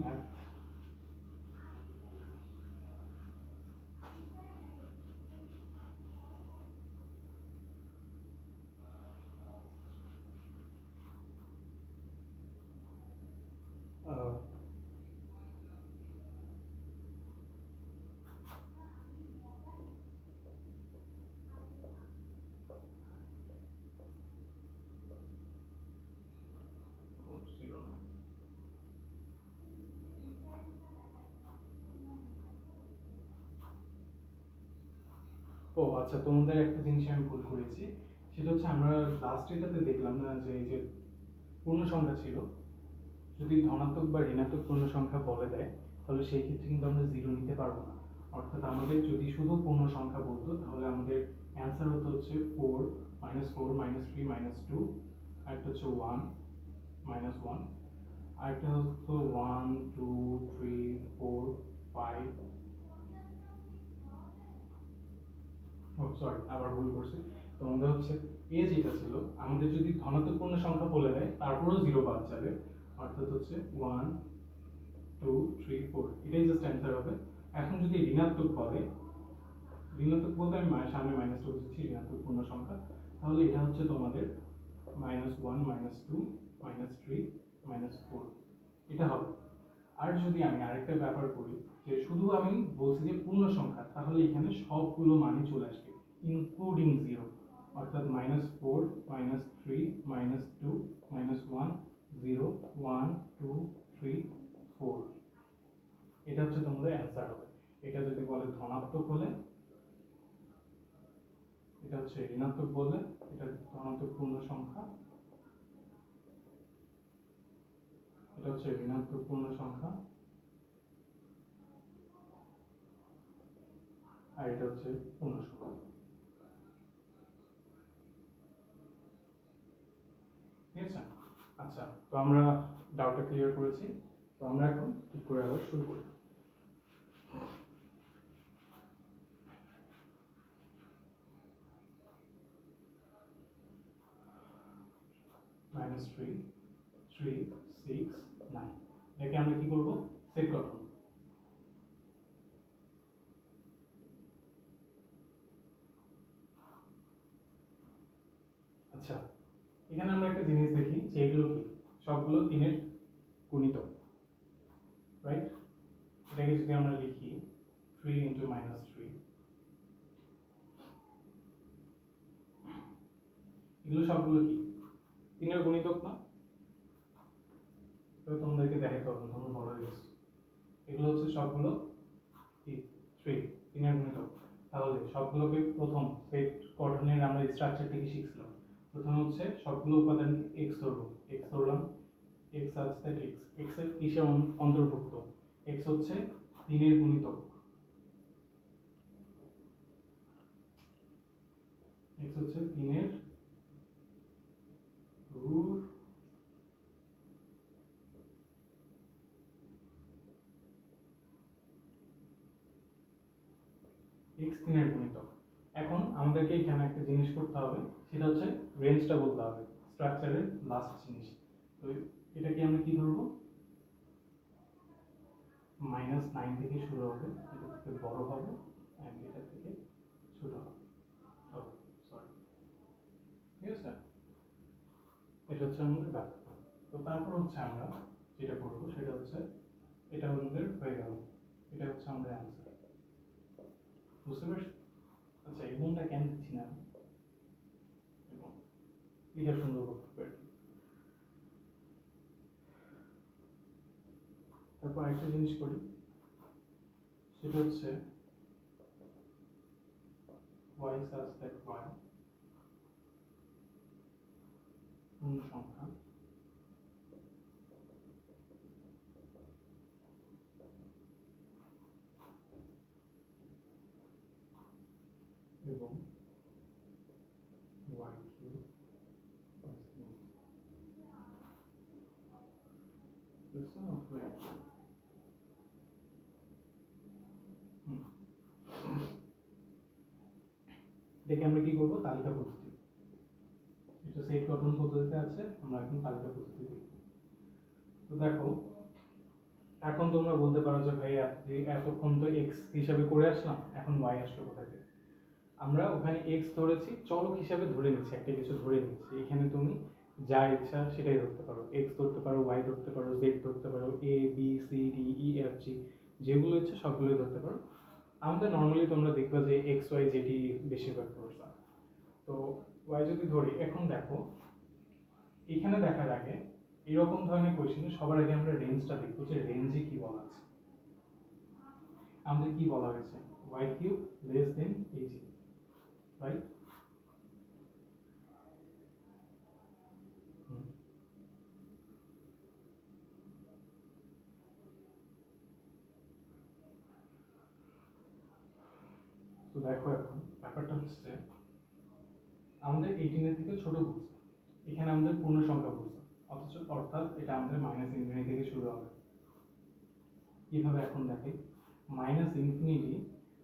Speaker 1: ও আচ্ছা, তোমাদের একটা জিনিস আমি ভুল করেছি, সেটা হচ্ছে আমরা লাস্ট এটাতে দেখলাম না যে এই যে পূর্ণ সংখ্যা ছিল, যদি ধনাত্মক বা ঋণাত্মক পূর্ণ সংখ্যা বলে দেয় তাহলে সেই ক্ষেত্রে কিন্তু আমরা জিরো নিতে পারবো না। অর্থাৎ আমাদের যদি শুধু পূর্ণ সংখ্যা বলতো তাহলে আমাদের অ্যান্সার হতো হচ্ছে 4 -4 -3 -2, আরেকটা হচ্ছে 1 -1, আরেকটা হতো 1 2 3 4 5, ও সরি আবার ভুল করছি। তো আমাদের হচ্ছে এ যেটা ছিল, আমাদের যদি ধনাত্মক পূর্ণ সংখ্যা বলে দেয় তারপরেও জিরো বাদ যাবে, অর্থাৎ হচ্ছে 1 2 3 4, এটাই জাস্ট অ্যান্সার হবে। এখন যদি ঋণাত্মক বলে, ঋণাত্মক বলতে আমি সামনে মাইনাসটা বুঝছি, ঋণাত্মক পূর্ণ সংখ্যা, তাহলে এটা হচ্ছে তোমাদের -1 -2 -3 -4, এটা হবে। আর যদি আমি আরেকটা ব্যাপার করি যে শুধু আমি বলছি যে পূর্ণ সংখ্যা, তাহলে এখানে সবগুলো মানই চলে আসবে ইনক্লুডিং জিরো, অর্থাৎ -4 -3 -2 -1 0 1 2 3 4। এটা হচ্ছে তোমাদের অ্যান্সার হবে। এটা যদি বলে ধনাত্মক হলে, এটা হচ্ছে ঋণাত্মক বলে, এটা ধনাত্মক পূর্ণ সংখ্যা, এটা হচ্ছে ঋণাত্মক পূর্ণ সংখ্যা, আর এটা হচ্ছে পূর্ণ সংখ্যা। ঠিক আছে? আচ্ছা, তো আমরা ডাউটটা ক্লিয়ার করেছি। তো আমরা এখন ঠিক করে আবার শুরু করি। -3, 3, 6, 9, এটাকে আমরা কি করব? সেট গঠন। আচ্ছা, এখানে আমরা একটা জিনিস দেখি যে এগুলো কি সবগুলো 3-এর গুণিতক, রাইট? এটাকে যদি আমরা লিখি 3 × -3, এগুলো সবগুলো কি 3-এর গুণিতক না? তো তোমাদেরকে দেখাতে হবে, তোমরা বড় হয়ে গেছো। এগুলো হচ্ছে সবগুলো কি 3-এর গুণিতক। তাহলে সবগুলোকে প্রথম সেট গঠনের আমরা স্ট্রাকচারটা কি শিখছিলাম? প্রথম হচ্ছে সবগুলো উপাদান x ধরবো, x ধরলাম, x আছে x এর কিসে অন্তর্ভুক্ত? x হচ্ছে 3-এর গুণিতক, x হচ্ছে 3-এর রুট x 3-এর গুণিতক। এখন আমাদেরকে এখানে একটা জিনিস করতে হবে, সেটা হচ্ছে রেঞ্জটা বলতে হবে, স্ট্রাকচারের লাস্ট জিনিস। তো এটাকে আমরা কি ধরবো? -9 থেকে শুরু হবে, এটা থেকে বড় হবে, এন্ড এটা থেকে ছোট হবে। সরি, ঠিক আছে? এটা হচ্ছে আমাদের ব্যাখ্যা। তো তারপর হচ্ছে আমরা যেটা করবো সেটা হচ্ছে, এটা আমাদের হয়ে গেল, এটা হচ্ছে আমাদের অ্যান্সার। বুঝতে পারছি? আচ্ছা, এগুলোটা কেন দিচ্ছি না এবং এটা সুন্দর করতে পারি। তারপর আরেকটা জিনিস করি, সেটা হচ্ছে y such that y পূর্ণ সংখ্যা এবং y cube the sum of y। এটাকে আমরা কি করবো? তালিকা পদ্ধতি। এটা সেট গঠন পদ্ধতিতে আছে, আমরা এখন তালিকা পদ্ধতি দেখব। তো দেখো, এখন তোমরা বলতে পারো যে ভাই এতক্ষণ তো x হিসাবে করে আসলাম, এখন y আসলো কোথা থেকে? আমরা ওখানে x ধরেছি, চলক হিসাবে ধরে নিচ্ছি, একটা কিছু ধরে নিচ্ছি। এখানে তুমি যা ইচ্ছা সেটাই ধরতে পারো, x ধরতে পারো, y ধরতে পারো, z ধরতে পারো, a b c d e f g, যেগুলো ইচ্ছে সবগুলোই ধরতে পারো। আমাদের নর্মালি তোমরা দেখবে যে x y যেটি বেশিরভাগ ধরবা। তো y যদি ধরি, এখন দেখো এখানে দেখার আগে এরকম ধরনের কোয়েশ্চেনে সবার আগে আমরা রেঞ্জটা দেখবো, যে রেঞ্জে কি বলা আছে। আমাদের কি বলা হয়েছে? y cube less than ag, right? তো দেখো, এখন ব্যাপারটা হচ্ছে আমাদের 18 এর থেকে ছোট বলছে, এখানে আমাদের পূর্ণ সংখ্যা বলছে, অর্থাৎ এটা আমাদের -∞ থেকে শুরু হবে। কিভাবে? এখন দেখে -∞,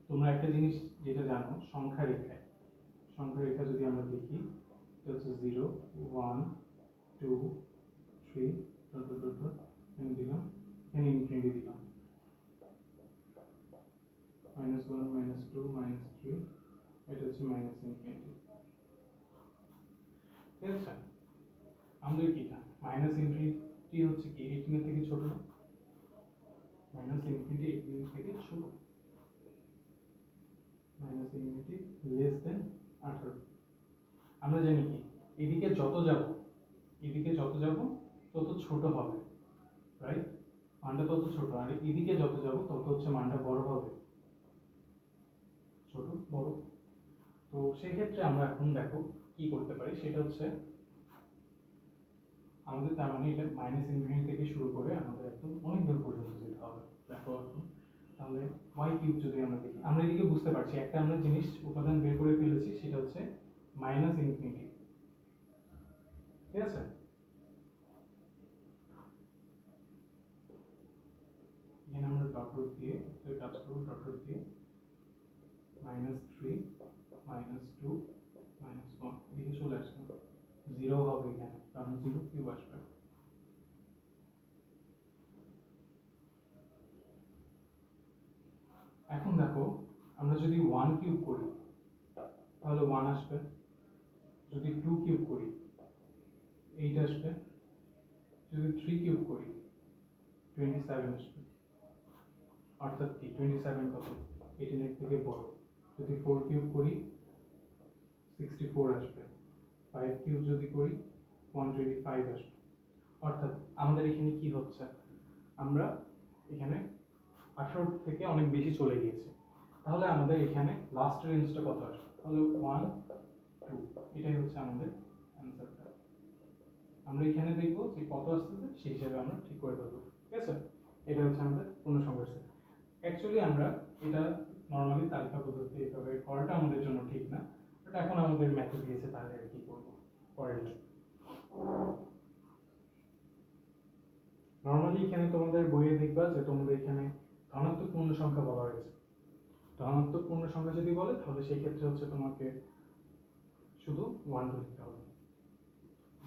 Speaker 1: তোমরা একটা জিনিস যেটা জানো, সংখ্যা রেখায়, সংখ্যা রেখা যদি আমরা দেখি, এটা হচ্ছে 0 1 2 3 এখানে দিলাম, এখানে ইনফিনিটি দিলাম, -1 -2 -3, এটা হচ্ছে -∞। ঠিক আছে? আমাদের কি না -∞ হচ্ছে কি 18 এর থেকে ছোট না? -∞ 18 এর থেকে ছোট, -∞ লেস দেন 18। আমরা জানি কি এদিকে যত যাব, এদিকে যত যাব তত ছোট হবে, রাইট? মানটা তত ছোট, আর এদিকে যত যাবো তত হচ্ছে মানটা বড় হবে, ছোট বড়। তো সেক্ষেত্রে আমরা এখন দেখো কি করতে পারি, সেটা হচ্ছে আমাদের তার মানে এটা মাইনাস ইনফিনিটি থেকে শুরু করে আমাদের একদম অনেক দূর পর্যন্ত যেতে হবে। দেখো এখন তাহলে ওয়াই কিউব যদি আমরা দেখি, আমরা এদিকে বুঝতে পারছি একটা আমরা জিনিস উপাদান বের করে ফেলেছি, সেটা হচ্ছে মাইনাস ইনফিনিটি, ঠিক আছে। এখানে আমরা ডট রুট দিয়ে কাজ করবো, ডট রুট দিয়ে -3 -2 -1 এদিকে চলে আসবে, 0 হবে এখানে, কারণ 0 কিউব আসবে। এখন দেখো আমরা যদি 1 কিউব করি তাহলে 1 আসবে, যদি 2 কিউব করি 8 আসবে, যদি 3 কিউব করি 27 আসবে। অর্থাৎ কি 27 কত, 18 এর থেকে বড়। যদি 4 কিউব করি 64 আসবে, 5 কিউব যদি করি 125 আসবে। অর্থাৎ আমাদের এখানে কি হচ্ছে, আমরা এখানে 18 থেকে অনেক বেশি চলে গিয়েছে। তাহলে আমাদের এখানে লাস্ট রেঞ্জটা কত আসবে, তাহলে 1 2, এটাই হচ্ছে আমাদের অ্যান্সারটা। আমরা এখানে দেখবো যে কত আসতেছে, সেই হিসাবে আমরা ঠিক করে দেবো, ঠিক আছে। এটা হচ্ছে আমাদের পূর্ণসংখ্যার সেট। অ্যাকচুয়ালি আমরা এটা নর্মালি তালিকা পদ্ধতি এভাবে করাটা আমাদের জন্য ঠিক না, বাট এখন আমাদের ম্যাথে দিয়েছে তাহলে আর কি করবো, পরের নর্মালি এখানে তোমাদের বইয়ে দেখবা যে তোমাদের এখানে ধনাত্মক পূর্ণ সংখ্যা বলা হয়েছে। ধনাত্মক পূর্ণ সংখ্যা যদি বলে তাহলে সেই ক্ষেত্রে হচ্ছে তোমাকে শুধু 1 লিখতে হবে।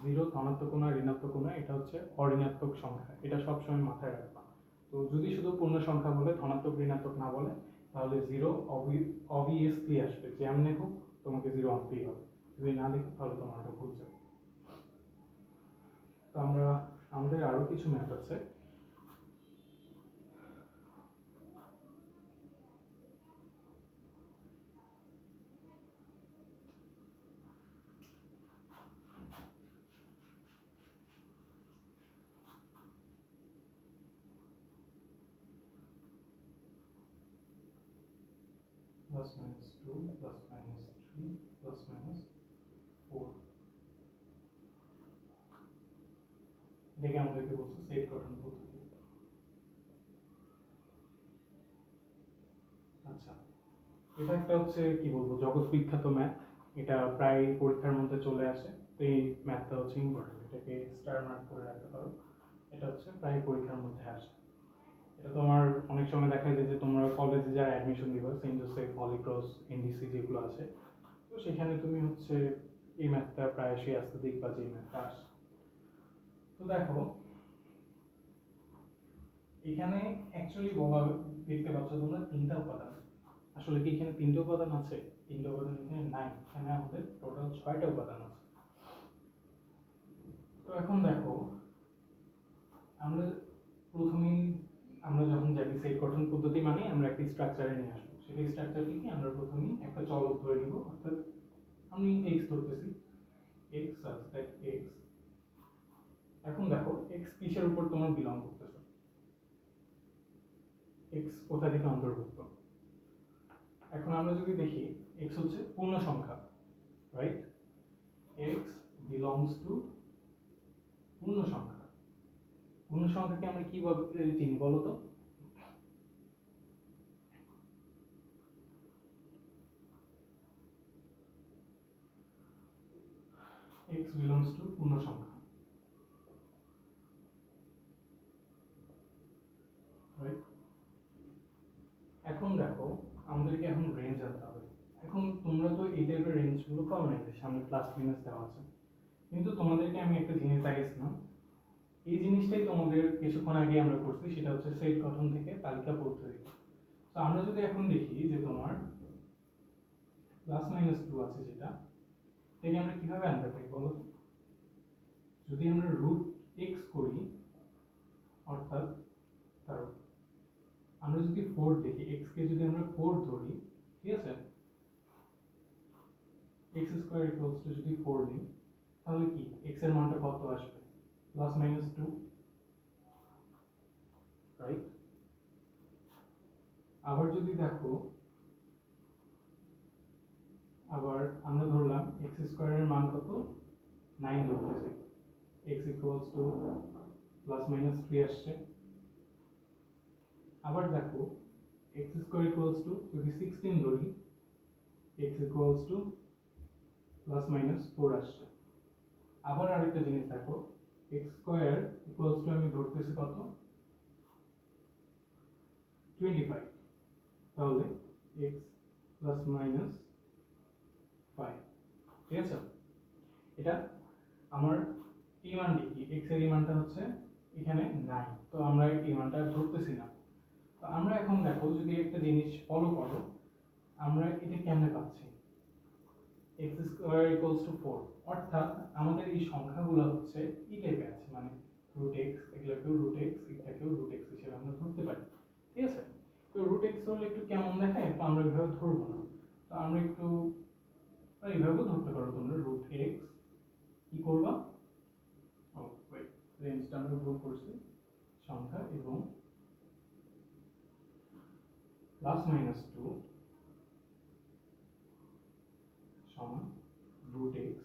Speaker 1: 0 ধনাত্মক কোণ আর ঋণাত্মক কোণ, এটা হচ্ছে অঋণাত্মক সংখ্যা, এটা সবসময় মাথায় রাখবা। তো যদি শুধু পূর্ণ সংখ্যা বলে, ধনাত্মক ঋণাত্মক না বলে, তাহলে 0 অবভিয়াসলি আসবে, যেমনি হোক তোমাকে 0 আনতেই হবে। যদি না লিখো তাহলে তোমার ওটা ভুল যাবে। তো আমাদের আরো কিছু ম্যাথ আছে। Plus minus 2 plus minus 3 plus minus 4, এটাকে আমাদেরকে বলছে সেট গঠন পদ্ধতি। আচ্ছা, এটা একটা হচ্ছে কি বলবো জগৎ বিখ্যাত ম্যাথ, এটা প্রায় পরীক্ষার মধ্যে চলে আসে। তো এই ম্যাথটা হচ্ছে ইম্পর্টেন্ট, এটাকে স্টার মার্ক করে রাখতে পারো। এটা হচ্ছে প্রায় পরীক্ষার মধ্যে আসে। এটা তোমার অনেক সময় দেখা যায় যে তোমরা কলেজে যারা অ্যাডমিশন দিবা, Saint Joseph, Holy Cross, NDC যেগুলো আছে, তো সেখানে তুমি হচ্ছে এই ম্যাথটা প্রায়শই আসতে দেখবা যে এই ম্যাথটা আসে। তো দেখো এখানে অ্যাকচুয়ালি বলা দেখতে পাচ্ছ তোমরা 3টা উপাদান। আসলে কি এখানে 3টে উপাদান আছে? 3টে উপাদান এখানে নাই, এখানে আমাদের টোটাল 6টা উপাদান আছে। তো এখন দেখো আমরা প্রথমেই আমরা যখন জানি সেট গঠন পদ্ধতি মানে আমরা একটা স্ট্রাকচারে নিয়ে আসবো, সেই স্ট্রাকচারটি কি আমরা প্রথমেই একটা চলক ধরে নিব, অর্থাৎ আমি x ধরতেছি, x সাবস্ক্রাইব x। এখন দেখো x কিসের উপর তোমার বিলং করতেছে, x কোথা থেকে অন্তর্ভুক্ত। এখন আমরা যদি দেখি x হচ্ছে পূর্ণ সংখ্যা, রাইট, x বিলংস টু পূর্ণ সংখ্যা। পূর্ণ সংখ্যাকে আমরা কিভাবে চিনি বলো তো? x belongs to পূর্ণ সংখ্যা, রাইট। এখন দেখো আমাদেরকে এখন রেঞ্জ আনতে হবে। এখন তোমরা তো এই টাইপের রেঞ্জগুলো পাও না, সামনে প্লাস মাইনাস দেওয়া আছে, কিন্তু তোমাদেরকে আমি একটা জিনিস দেখাইছিলাম, এই জিনিসটাই তোমাদের কিছুক্ষণ আগে আমরা করছি, সেটা হচ্ছে সেট গঠন থেকে তালিকা পদ্ধতি। তো আমরা যদি এখন দেখি যে তোমার প্লাস মাইনাস 2 আছে, যেটা এটাকে আমরা কিভাবে আনতে পারি বলো? যদি আমরা রুট এক্স করি, অর্থাৎ তার আমরা যদি 4 দেখি, এক্স কে যদি আমরা 4 ধরি, ঠিক আছে, এক্স স্কোয়ার ইকুয়ালস টু যদি 4 নিই, তাহলে কি এক্স এর মানটা কত আসবে? Plus minus 2। রাইট? আবার যদি দেখো, আবার আমরা ধরলাম এক্স স্কোয়ারের মান কত, 9 ধরতেছি, X equals to plus minus 3 আসছে। আবার দেখো এক্স স্কোয়ার ইকুয়ালস টু যদি 16 ধরি, x equals to plus minus 4 আসছে। আবার আরেকটা জিনিস দেখো, এক্স স্কোয়ার ইকুয়ালস টু আমি ধরতেছি কত, 25, তাহলে এক্স প্লাস মাইনাস 5, ঠিক আছে? এটা আমার এই মানটি কি, এক্স এর এই মানটা হচ্ছে এখানে 9, তো আমরা এই মানটা ধরতেছি না। তো আমরা এখন দেখো যদি একটা জিনিস ফলো করো, আমরা এটা কেমনে পাচ্ছি, এক্স স্কোয়ার ইকুয়ালস টু 4, অর্থাৎ আমাদের এই সংখ্যাগুলো হচ্ছে এই টাইপে আছে, মানে রুট এক্স, এগুলোকেও রুট এক্স, এটাকেও রুট এক্স হিসেবে আমরা ধরতে পারি, ঠিক আছে? তো রুট এক্স হলে একটু কেমন দেখায়, তো আমরা এইভাবে ধরবো না, তো আমরা একটু এইভাবেও ধরতে পারো তোমরা, রুট এক্স কি করবা, রেঞ্জটা আমরা ভুল করছি, সংখ্যা এবং প্লাস মাইনাস 2 সমান রুট এক্স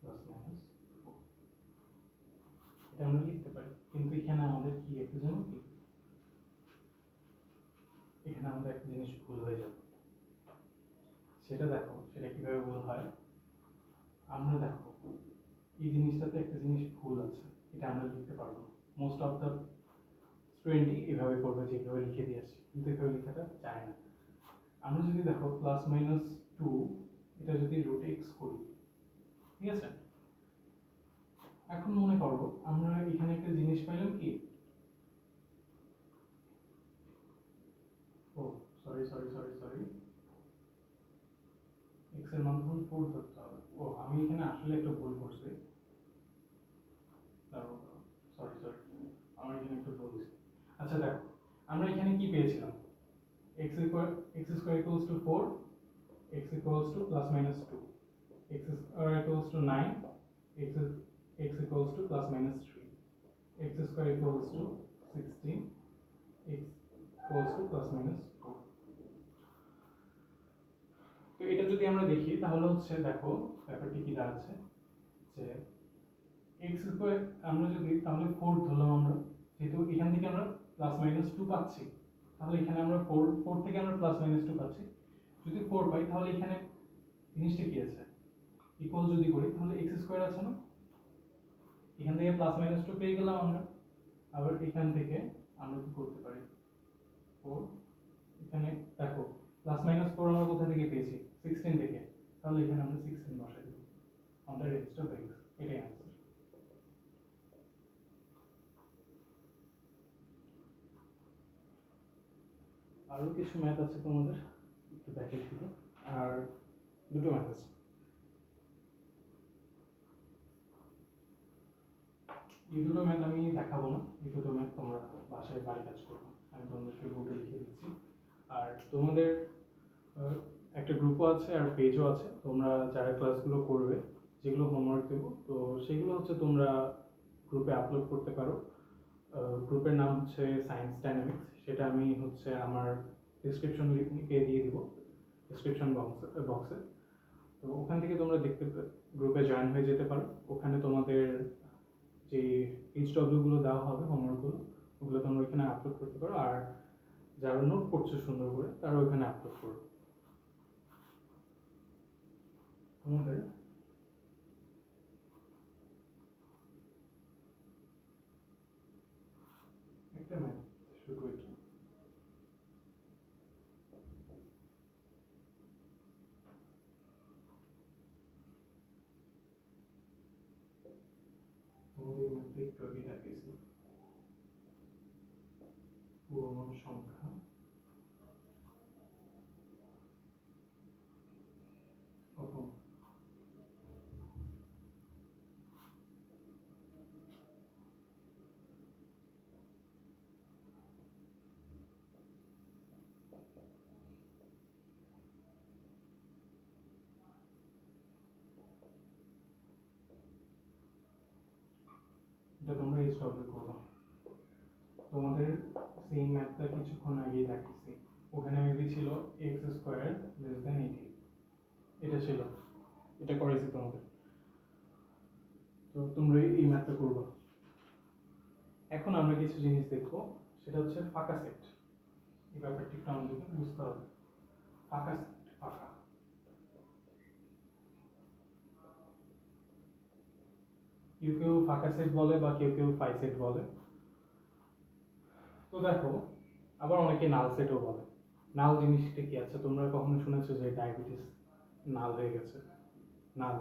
Speaker 1: প্লাস মাইনাস 4, এটা আমরা লিখতে পারি। কিন্তু এখানে আমাদের কি একটা জানো কি, এখানে আমাদের একটা জিনিস ভুল হয়ে যাবে, সেটা দেখো, সেটা কিভাবে ভুল হয়। আমরা দেখো এই জিনিসটাতে একটা জিনিস ভুল আছে, এটা আমরা লিখতে পারবো না। মোস্ট অফ দ্য স্টুডেন্টই এভাবে করবে, যেভাবে লিখে দিয়ে আসছে, কিন্তু এভাবে লেখাটা চায় না। আমরা যদি দেখো প্লাস মাইনাস 2, এটা যদি রুট এক্স করি, ঠিক আছে? এখন মনে করো আমরা এখানে একটা জিনিস পাইলাম কি, ও sorry sorry sorry sorry, X এর মান তখন 4 ধরতে হবে। ও আমি এখানে আসলে একটা ভুল করছি, সরি সরি, আমার এখানে একটু ভুল হয়েছে। আচ্ছা দেখো, আমরা এখানে কি পেয়েছিলাম, x square equals to 4, x equals to plus minus 2, x equals to 9, x equals to plus minus 3, x square equals to 16, x equals to plus minus 4. তো এটা যদি আমরা দেখি তাহলে হচ্ছে দেখো ব্যাপারটি কি দাঁড়াচ্ছে, যে x স্কয়ার আমরা যদি তাহলে 4 ধরলাম আমরা, যেহেতু এখান থেকে আমরা প্লাস মাইনাস 2 পাচ্ছি, তাহলে এখানে আমরা 4 থেকে আমরা প্লাস মাইনাস 2 পাচ্ছি। যদি 4 পাই তাহলে এখানে জিনিসটা কি আছে, ইকুয়াল যদি করি তাহলে x স্কয়ার আছে না, এখান থেকে প্লাস মাইনাস 2 পেয়ে গেলাম আমরা। আবার এখান থেকে আমরা কি করতে পারি, 4, এখানে দেখো প্লাস মাইনাস 4 আমরা কোথা থেকে পেয়েছি, 16 থেকে, তাহলে এখানে আমরা 16 বসাই দেব, আমাদের রেঞ্জটা হয়ে গেছে, এটাই आंसर। আরো কিছু ম্যাথ আছে তোমাদের, একটু দেখে দিও, আর দুটো ম্যাথ আছে, এই দুটো ম্যাথ আমি দেখাবো না, এই দুটো ম্যাথ তোমরা বাসায় বাড়ি কাজ করবে, আমি তোমাদেরকে বোর্ডে লিখে দিচ্ছি। আর তোমাদের একটা গ্রুপও আছে আর পেজও আছে, তোমরা যারা ক্লাসগুলো করবে, যেগুলো হোমওয়ার্ক দেবো, তো সেগুলো হচ্ছে তোমরা গ্রুপে আপলোড করতে পারো। গ্রুপের নাম হচ্ছে সায়েন্স ডাইনামিক্স, সেটা আমি হচ্ছে আমার ডিসক্রিপশন লিঙ্কে দিয়ে দিব, ডিসক্রিপশন বক্সে। তো ওখান থেকে তোমরা দেখতে গ্রুপে জয়েন হয়ে যেতে পারো, ওখানে তোমাদের যে এইচডব্লিউগুলো দেওয়া হবে হোমওয়ার্কগুলো, ওগুলো তোমরা ওইখানে আপলোড করতে পারো, আর যারা নোট করছো সুন্দর করে তারা ওইখানে আপলোড করো। তোমাদের একটা ম্যাথ শুরু এটা, তোমাদের মধ্যে একটু আগে দেখিয়েছি পূর্ণ সংখ্যা কত, এটা তোমরা এইচডব্লিউ করো। সেম ম্যাথটা কিছুক্ষণ আগেই দেখাচ্ছি। ওখানে মেবি ছিল এক্স স্কোয়ার লেস দেন 80, এটা ছিল, এটা করেছি তোমাদের। তো তোমরা এই ম্যাথটা করবো। এখন আমরা কিছু জিনিস দেখবো, সেটা হচ্ছে ফাঁকা সেট। এই ব্যাপারটি একটু আমাদের বুঝতে হবে। ফাঁকা সেট, ফাঁকা, কেউ কেউ ফাঁকা সেট বলে বা কেউ কেউ পাই সেট বলে। তো দেখো, আবার অনেকে নাল সেটও বলে। নাল জিনিসটা কি? আছে তোমরা কখনো শুনেছো যে ডায়াবেটিস নাল হয়ে গেছে? নাল,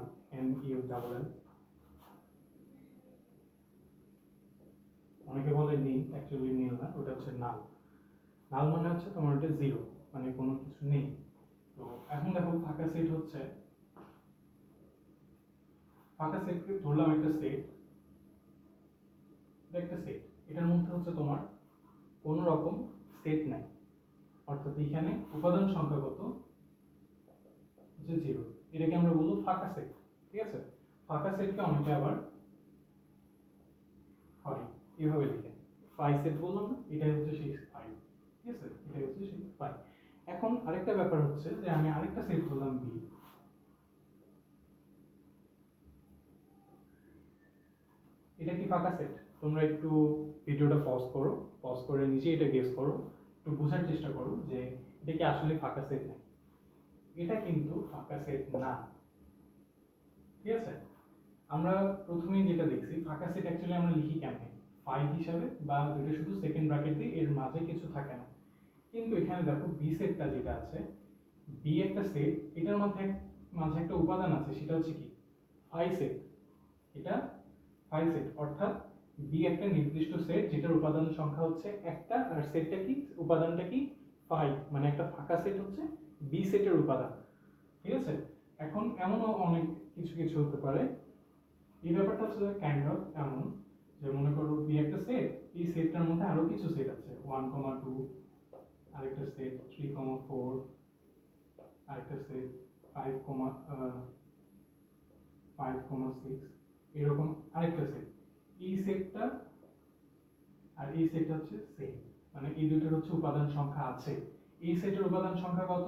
Speaker 1: NULL। অনেকে বলে নীল, অ্যাকচুয়ালি নীল না, ওটা হচ্ছে নাল। নাল মানে হচ্ছে তোমার ওটা জিরো, মানে কোনো কিছু নেই। তো এখন দেখো ফাঁকা সেট হচ্ছে, ফাঁকা সেটকে ধরলাম একটা সেট, একটা সেট, এটার মধ্যে হচ্ছে তোমার কোনো রকম সেট নাই, অর্থাৎ এখানে উপাদান সংখ্যা কত হচ্ছে জিরো, এটাকে আমরা বলবো ফাঁকা সেট। ঠিক আছে, ফাঁকা সেটকে অনেকে আবার হয় এভাবে লিখে ফাই সেট বললাম না, এটাই হচ্ছে সেই ফাই। ঠিক আছে, এটাই হচ্ছে সেই ফাই। এখন আরেকটা ব্যাপার হচ্ছে যে আমি আরেকটা সেট বললাম বি, এটা কি ফাঁকা সেট? তোমরা একটু ভিডিওটা পজ করো, পজ করে নিচে এটা গেস করো, একটু বোঝার চেষ্টা করো যে এটা কি আসলে ফাঁকা সেট নাকি। এটা কিন্তু ফাঁকা সেট না। ঠিক আছে, আমরা প্রথমেই যেটা দেখছি ফাঁকা সেট অ্যাকচুয়ালি আমরা লিখি কেমনে, ফাই হিসাবে, বা দুটো শুধু সেকেন্ড ব্র্যাকেট দিই, এর মাঝে কিছু থাকে না। কিন্তু এখানে দেখো বি সেটটা যেটা আছে, বি একটা সেট, এটার মধ্যে মাঝে একটা উপাদান আছে, সেটা হচ্ছে কি ফাই সেট। এটা ফাই সেট, অর্থাৎ বি একটা নির্দিষ্ট সেট যেটার উপাদান সংখ্যা হচ্ছে একটা, আর সেটটা কি, উপাদানটা কি ফাই, মানে একটা ফাঁকা সেট হচ্ছে বি সেটের উপাদান। ঠিক আছে, এখন এমনও অনেক কিছু কিছু হতে পারে। এই ব্যাপারটা হচ্ছে কাইন্ড অফ এমন যে মনে করো বি একটা সেট, এই সেটটার মধ্যে আরো কিছু সেট আছে, 1,2, আরেকটা সেট 3,4, আরেকটা সেট 5,6, এরকম আরেকটা সেট। এই সেটটা আর এই সেটটা হচ্ছে সেম, মানে এই দুটোর হচ্ছে উপাদান সংখ্যা আছে। এই সেটের উপাদান সংখ্যা কত?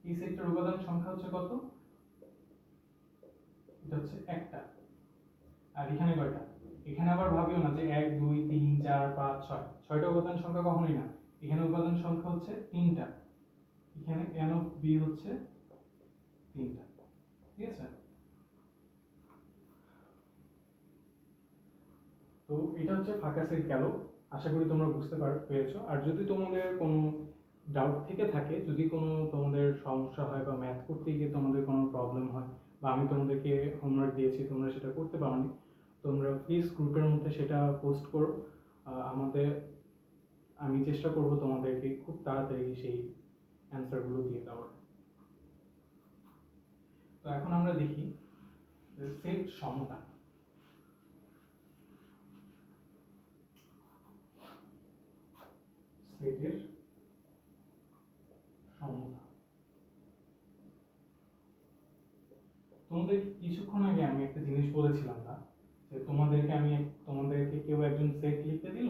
Speaker 1: এই সেটটার উপাদান সংখ্যা হচ্ছে কত? এটা হচ্ছে একটা। আর এখানে কয়টা? এখানে আবার ভাবিও না যে 1 2 3 4 5 6, ছয়টা উপাদান সংখ্যা কখনোই না। এখানে উপাদান সংখ্যা হচ্ছে তিনটা, এখানে n অফ b হচ্ছে তিনটা। ঠিক আছে, তো এটা হচ্ছে ফাঁকা সেট গেল। আশা করি তোমরা বুঝতে পেরেছো। আর যদি তোমাদের কোনো ডাউট থেকে থাকে, যদি কোনো তোমাদের সমস্যা হয় বা ম্যাথ করতে গিয়ে তোমাদের কোনো প্রবলেম হয়, বা আমি তোমাদেরকে হোমওয়ার্ক দিয়েছি তোমরা সেটা করতে পারোনি, তোমরা প্লিজ গ্রুপের মধ্যে সেটা পোস্ট করো। আমাদের, আমি চেষ্টা করব তোমাদেরকে খুব তাড়াতাড়ি সেই অ্যান্সারগুলো দিয়ে দেওয়ার। তো এখন আমরা দেখি সেট সমতা। সেটের সমতা, তোমাদের কিছুক্ষণ আগে আমি একটা জিনিস বলেছিলাম না, যে তোমাদেরকে কেউ একজন সেট লিখতে দিল,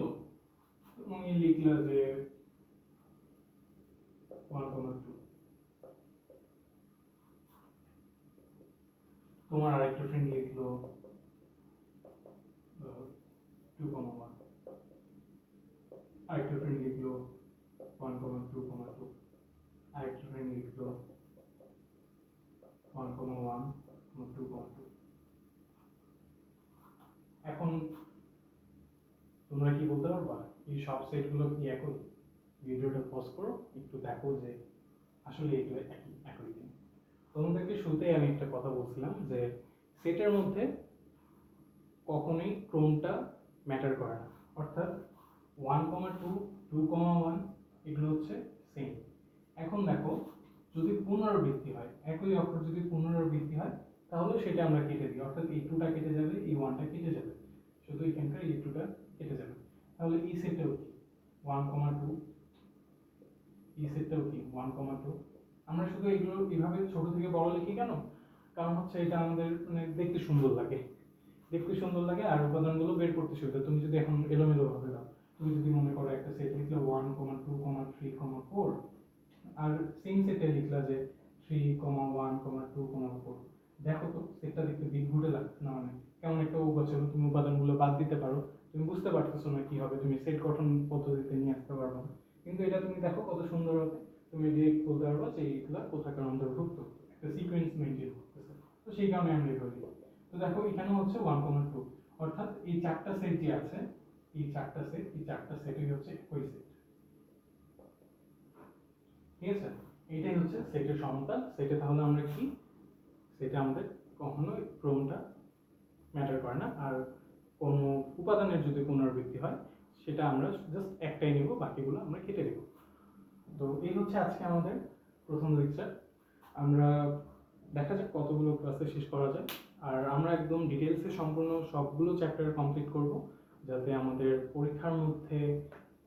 Speaker 1: তুমি লিখলা যে 1,2, তোমার আরেকটা ফ্রেন্ড লিখলো 2,1, আরেকটা ফ্রেন্ড লিখলো 1,2,2, আরেকটা ফ্রেন্ড লিখলো 1,1,2,2। এখন তোমরা কি বলতে পারবা এই সব সেটগুলো কি একই? ভিডিওটা পজ করো, একটু দেখো যে আসলে এগুলো একই একই কিনা। তোমাদেরকে শুরুতেই আমি একটা কথা বলছিলাম যে সেটের মধ্যে কখনোই ক্রমটা ম্যাটার করে না, অর্থাৎ 1,2, 2,1 এগুলো হচ্ছে সেম। এখন দেখো, যদি পুনরাবৃত্তি হয়, একই অক্ষর যদি পুনরাবৃত্তি হয়, তাহলে সেটা আমরা কেটে দিই, অর্থাৎ এই 2টা কেটে যাবে, এই 1টা কেটে যাবে, শুধু এখানকার এই 2টা কেটে যাবে। তাহলে এই সেটটাও কি 1,2, এই সেটটাও কি 1,2। আমরা শুধু এগুলো এইভাবে ছোট থেকে বড় লিখি কেন? কারণ হচ্ছে এটা আমাদের মানে দেখতে সুন্দর লাগে, দেখতে সুন্দর লাগে, আর উপাদানগুলো বের করতে সুবিধা। তুমি যদি এখন এলোমেলো ভাবে দাও, তুমি যদি মনে করো একটা সেট লিখলে 1,2,3,4, আর সেম সেটে লিখলা যে 3,1,2,4, দেখো তো সেটটা দেখতে বিদঘুটে লাগছে না? মানে কেমন একটা উপাচার, তুমি উপাদানগুলো বাদ দিতে পারো, তুমি বুঝতে পারতেছো না কি হবে, তুমি সেট গঠন পদ্ধতিতে নিয়ে আসতে পারবে না। কিন্তু এটা তুমি দেখো কত সুন্দর হবে, তুমি ডিরেক্ট বলতে পারবো যে এইগুলা কোথাকার অন্তর্ভুক্ত, একটা সিকোয়েন্স মেনটেন করতেছে। তো সেই কারণে আমরা এভাবে লিখি। তো দেখো এখানে হচ্ছে 1,2, অর্থাৎ এই চারটা সেট যে আছে, এই চারটা সেটই হচ্ছে একই সেট। ঠিক আছে, এইটাই হচ্ছে সেটের সমতা। সেটে তাহলে আমরা কি, সেটা আমাদের কখনোই ক্রমটা ম্যাটার করে না। আর কোনো উপাদানের যদি পুনরাবৃত্তি হয় সেটা আমরা জাস্ট একটাই নেব, বাকিগুলো আমরা কেটে দেব। তো এই হচ্ছে আজকে আমাদের প্রথম লেকচার। আমরা দেখা যাক কতগুলো ক্লাসে শেষ করা যায়। আর আমরা একদম ডিটেলসে সম্পূর্ণ সবগুলো চ্যাপ্টার কমপ্লিট করব, যাতে আমাদের পরীক্ষার মধ্যে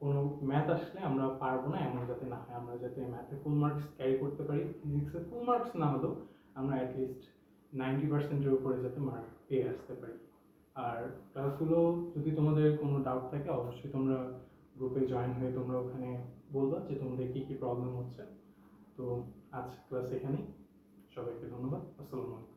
Speaker 1: কোনো ম্যাথ আসলে আমরা পারবো না এমন যাতে না হয়। আমরা যাতে ম্যাথে ফুল মার্কস ক্যারি করতে পারি, ফিজিক্সে ফুল মার্কস না হলেও আমরা অ্যাটলিস্ট 90%-এর উপরে যাতে মার্ক পেয়ে আসতে পারি। আর ক্লাসগুলো যদি তোমাদের কোনো ডাউট থাকে অবশ্যই তোমরা গ্রুপে জয়েন হয়ে তোমরা ওখানে বলবা যে তোমাদের কী কী প্রবলেম হচ্ছে। তো আজ ক্লাস এখানেই, সবাইকে ধন্যবাদ। আসসালামু আলাইকুম।